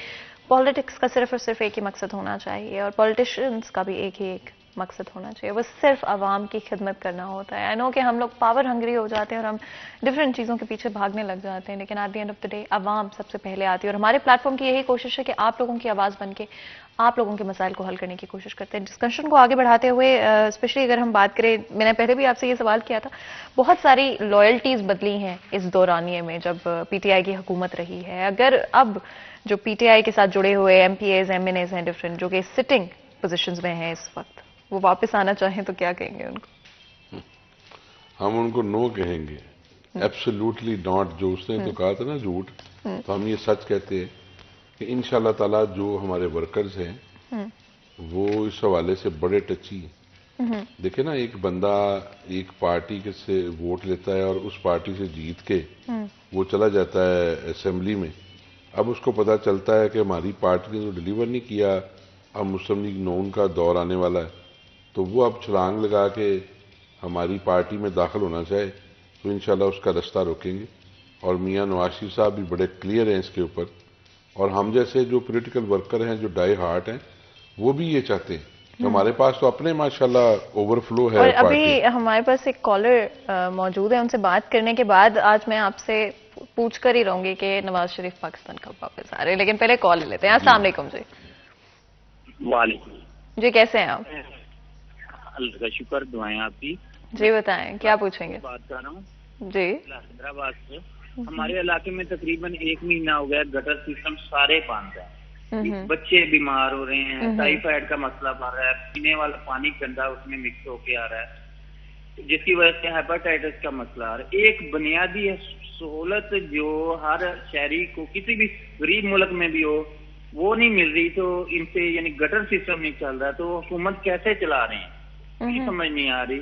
politics کا صرف اور صرف ایک ہی مقصد ہونا چاہیے اور پولیٹیشینز کا بھی ایک مقصد ہونا چاہیے، وہ صرف عوام کی خدمت کرنا ہوتا ہے۔ آئی نو کہ ہم لوگ پاور ہنگری ہو جاتے ہیں اور ہم ڈفرینٹ چیزوں کے پیچھے بھاگنے لگ جاتے ہیں، لیکن at the end of the day عوام سب سے پہلے آتی ہے اور ہمارے پلیٹ فارم کی یہی کوشش ہے کہ آپ لوگوں کی آواز بن کے آپ لوگوں کے مسائل کو حل کرنے کی کوشش کرتے ہیں۔ ڈسکشن کو آگے بڑھاتے ہوئے اسپیشلی اگر ہم بات کریں، میں نے پہلے بھی آپ سے یہ سوال کیا تھا، بہت ساری لائلٹیز بدلی ہیں اس دورانیے میں جب پی ٹی آئی کی حکومت رہی ہے۔ اگر اب جو پی ٹی آئی کے ساتھ جڑے ہوئے M P As, M N As ہیں ڈفرینٹ، جو کہ سٹنگ پوزیشنز میں ہیں اس وقت، وہ واپس آنا چاہیں تو کیا کہیں گے ان کو؟ ہم ان کو نو کہیں گے، ایبسولوٹلی ناٹ۔ جو اس نے تو کہا تھا نا جھوٹ، تو ہم یہ سچ کہتے ہیں کہ انشاءاللہ تعالیٰ جو ہمارے ورکرز ہیں وہ اس حوالے سے بڑے ٹچی ہیں۔ دیکھیں نا، ایک بندہ ایک پارٹی کے سے ووٹ لیتا ہے اور اس پارٹی سے جیت کے وہ چلا جاتا ہے اسمبلی میں، اب اس کو پتا چلتا ہے کہ ہماری پارٹی نے تو ڈیلیور نہیں کیا، اب مسلم لیگ نون کا دور آنے والا ہے، تو وہ اب چھلانگ لگا کے ہماری پارٹی میں داخل ہونا چاہے تو انشاءاللہ اس کا رستہ روکیں گے۔ اور میاں نواز شریف صاحب بھی بڑے کلیئر ہیں اس کے اوپر، اور ہم جیسے جو پولیٹیکل ورکر ہیں، جو ڈائی ہارٹ ہیں، وہ بھی یہ چاہتے ہیں کہ ہمارے پاس تو اپنے ماشاءاللہ اوور فلو ہے۔ اور ابھی ہمارے پاس ایک کالر موجود ہے، ان سے بات کرنے کے بعد آج میں آپ سے پوچھ کر ہی رہوں گی کہ نواز شریف پاکستان کب واپس آ رہے ہیں، لیکن پہلے کال لیتے ہیں۔ السلام علیکم جی۔ وعلیکم جی کیسے ہیں آپ؟ اللہ کا شکر، دعائیں آپ کی۔ جی بتائیں کیا پوچھیں گے؟ بات کر رہا ہوں جی حیدرآباد سے۔ ہمارے علاقے میں تقریباً 1 مہینہ ہو گیا، گٹر سسٹم سارے بند ہیں، بچے بیمار ہو رہے ہیں، ٹائیفائڈ کا مسئلہ بڑھ رہا ہے، پینے والا پانی گندا اس میں مکس ہو کے آ رہا ہے، جس کی وجہ سے ہیپاٹائٹس کا مسئلہ آ رہا ہے۔ ایک بنیادی سہولت جو ہر شہری کو کسی بھی غریب ملک میں بھی ہو وہ نہیں مل رہی، تو ان سے یعنی گٹر سسٹم نہیں چل رہا، تو حکومت کیسے چلا رہے ہیں سمجھ نہیں آ رہی،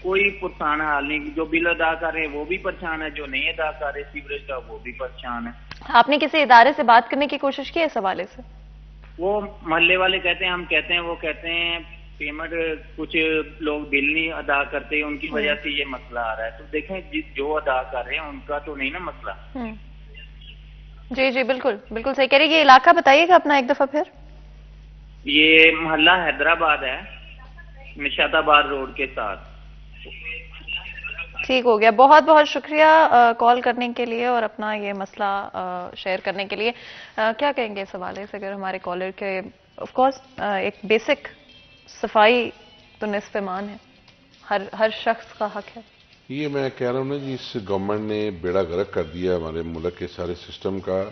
کوئی پرسان حال نہیں۔ جو بل ادا کر رہے ہیں وہ بھی پریشان ہے، جو نہیں ادا کر رہے سیوریج کا وہ بھی پریشان ہے۔ آپ نے کسی ادارے سے بات کرنے کی کوشش کی ہے اس حوالے سے؟ وہ محلے والے کہتے ہیں، ہم کہتے ہیں، وہ کہتے ہیں پیمنٹ کچھ لوگ بل نہیں ادا کرتے، ان کی وجہ سے یہ مسئلہ آ رہا ہے۔ تو دیکھیں جو ادا کر رہے ہیں ان کا تو نہیں نا مسئلہ۔ جی جی بالکل بالکل صحیح کہہ رہی ہے۔ یہ علاقہ بتائیے گا اپنا ایک دفعہ پھر؟ یہ محلہ حیدرآباد ہے، نشاط آباد روڈ کے ساتھ۔ ٹھیک ہو گیا، بہت بہت شکریہ کال کرنے کے لیے اور اپنا یہ مسئلہ شیئر کرنے کے لیے۔ کیا کہیں گے اس حوالے سے؟ اگر ہمارے کالر کے آف کورس ایک بیسک صفائی تو نصف ایمان ہے، ہر شخص کا حق ہے۔ یہ میں کہہ رہا ہوں نا جی، اس گورنمنٹ نے بیڑا غرق کر دیا ہمارے ملک کے سارے سسٹم کا،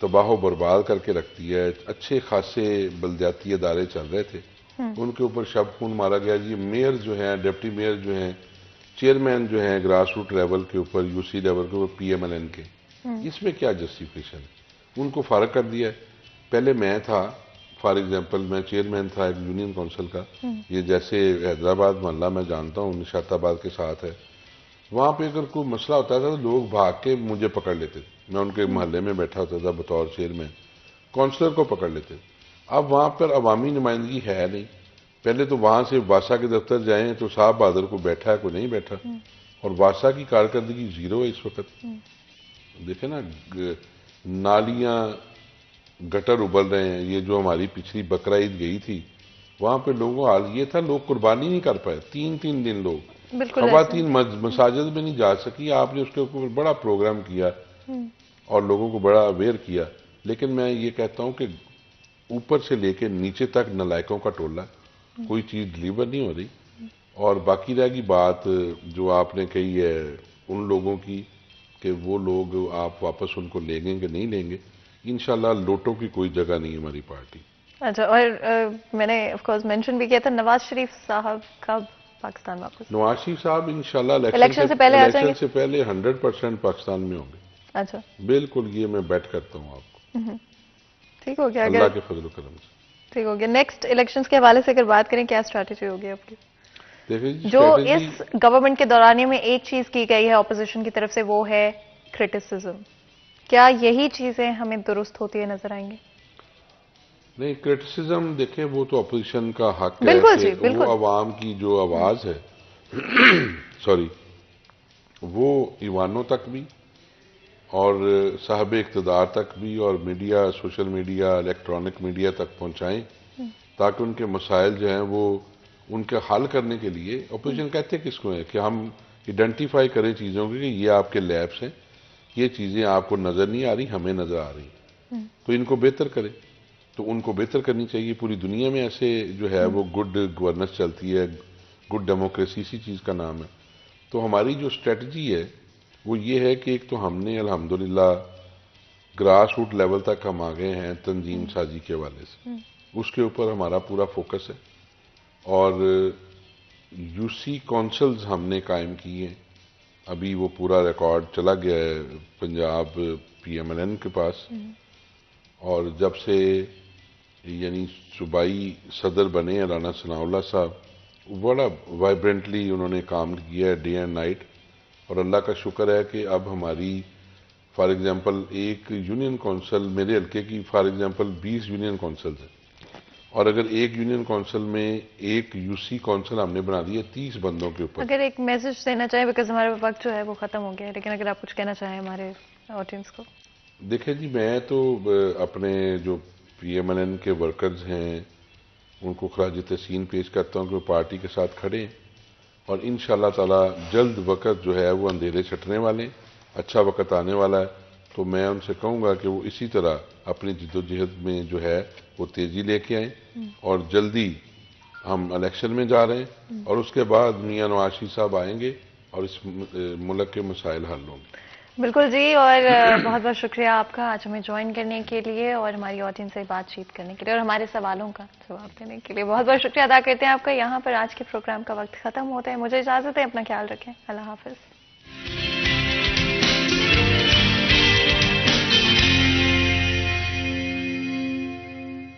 تباہ و برباد کر کے رکھ دیا ہے۔ اچھے خاصے بلدیاتی ادارے چل رہے تھے، ان کے اوپر شب خون مارا گیا جی۔ میئر جو ہیں، ڈپٹی میئر جو ہیں، چیئرمین جو ہیں گراس روٹ لیول کے اوپر، یو سی لیول کے اوپر، پی ایم ایل این کے، اس میں کیا جسٹیفیکیشن ہے؟ ان کو فارغ کر دیا ہے۔ پہلے میں تھا، فار ایگزامپل میں چیئرمین تھا ایک یونین کونسل کا، یہ جیسے حیدرآباد محلہ میں جانتا ہوں نشاط آباد کے ساتھ ہے، وہاں پہ اگر کوئی مسئلہ ہوتا تھا تو لوگ بھاگ کے مجھے پکڑ لیتے تھے، میں ان کے محلے میں بیٹھا ہوتا تھا بطور چیئرمین، کونسلر کو پکڑ لیتے. اب وہاں پر عوامی نمائندگی ہے نہیں. پہلے تو وہاں سے واسا کے دفتر جائیں تو صاحب بہادر کو بیٹھا ہے، کوئی نہیں بیٹھا، اور واسا کی کارکردگی زیرو ہے اس وقت. دیکھیں نا، نالیاں گٹر ابل رہے ہیں. یہ جو ہماری پچھلی بقرہ عید گئی تھی وہاں پہ لوگوں حال یہ تھا، لوگ قربانی نہیں کر پائے. 3 دن لوگ، خواتین مساجد میں نہیں جا سکی. آپ نے اس کے اوپر بڑا پروگرام کیا اور لوگوں کو بڑا اویئر کیا. لیکن میں یہ کہتا ہوں کہ اوپر سے لے کے نیچے تک نالائکوں کا ٹولہ، کوئی چیز ڈلیور نہیں ہو رہی. اور باقی رہ گئی بات جو آپ نے کہی ہے ان لوگوں کی کہ وہ لوگ آپ واپس ان کو لیں گے کہ نہیں لیں گے. انشاءاللہ لوٹوں کی کوئی جگہ نہیں ہے ہماری پارٹی. اچھا، اور میں نے آف کورس مینشن بھی کیا تھا نواز شریف صاحب کب پاکستان واپس؟ نواز شریف صاحب انشاءاللہ الیکشن سے پہلے آ جائیں گے؟ الیکشن سے پہلے 100% پاکستان میں ہوں گے. اچھا، بالکل، یہ میں بیٹ کرتا ہوں آپ کو. ٹھیک ہو گیا. اللہ کے فضل و کرم سے ٹھیک ہو گیا. نیکسٹ الیکشنز کے حوالے سے اگر بات کریں، کیا اسٹریٹجی ہوگی آپ کی؟ دیکھیں جو اس گورنمنٹ کے دورانیے میں ایک چیز کی گئی ہے اپوزیشن کی طرف سے، وہ ہے کرٹیسزم. کیا یہی چیزیں ہمیں درست ہوتی ہے نظر آئیں گی؟ نہیں، کرٹیسزم دیکھیں وہ تو اپوزیشن کا حق ہے بالکل جی، کہ بالکل. وہ عوام کی جو آواز ہے سوری، وہ ایوانوں تک بھی اور صاحب اقتدار تک بھی اور media, social media, electronic media تک پہنچائیں تاکہ ان کے مسائل جو ہیں وہ ان کے حل کرنے کے لیے. اپوزیشن کہتے کس کو ہے کہ ہم ایڈنٹیفائی کریں چیزوں کی کہ یہ آپ کے لیبس ہیں، یہ چیزیں آپ کو نظر نہیں آ رہی، ہمیں نظر آ رہی ہیں، تو ان کو بہتر کریں. تو ان کو بہتر کرنی چاہیے. پوری دنیا میں ایسے جو ہے وہ گڈ گورننس چلتی ہے، گڈ ڈیموکریسی اسی چیز کا نام ہے. تو ہماری جو اسٹریٹجی ہے وہ یہ ہے کہ ایک تو ہم نے الحمدللہ گراس روٹ لیول تک ہم آ گئے ہیں تنظیم سازی کے حوالے سے، اس کے اوپر ہمارا پورا فوکس ہے. اور یو سی کونسلز ہم نے قائم کی ہیں. ابھی وہ پورا ریکارڈ چلا گیا ہے پنجاب PMLN کے پاس، اور جب سے یعنی صوبائی صدر بنے ہیں رانا ثناء اللہ صاحب، بڑا وائبرنٹلی انہوں نے کام کیا ہے ڈے اینڈ نائٹ. اور اللہ کا شکر ہے کہ اب ہماری فار ایگزامپل ایک یونین کونسل، میرے حلقے کی فار ایگزامپل 20 یونین کونسلز ہیں، اور اگر ایک یونین کونسل میں ایک UC کونسل ہم نے بنا دی ہے 30 بندوں کے اوپر. اگر ایک میسج دینا چاہیں، بیکاز ہمارا وقت جو ہے وہ ختم ہو گیا ہے، لیکن اگر آپ کچھ کہنا چاہیں ہمارے آڈینس کو. دیکھیں جی، میں تو اپنے جو PMLN کے ورکرز ہیں ان کو خراج تحسین پیش کرتا ہوں کہ وہ پارٹی کے ساتھ کھڑے ہیں، اور انشاءاللہ تعالی جلد وقت جو ہے وہ اندھیرے چھٹنے والے ہیں، اچھا وقت آنے والا ہے. تو میں ان سے کہوں گا کہ وہ اسی طرح اپنی جدوجہد میں جو ہے وہ تیزی لے کے آئیں، اور جلدی ہم الیکشن میں جا رہے ہیں، اور اس کے بعد میاں نواز شریف صاحب آئیں گے اور اس ملک کے مسائل حل ہوں گے. بالکل جی، اور بہت بہت شکریہ آپ کا آج ہمیں جوائن کرنے کے لیے اور ہماری آڈینس سے بات چیت کرنے کے لیے اور ہمارے سوالوں کا جواب دینے کے لیے. بہت بہت شکریہ ادا کرتے ہیں آپ کا. یہاں پر آج کے پروگرام کا وقت ختم ہوتا ہے. مجھے اجازت ہے، اپنا خیال رکھیں. اللہ حافظ.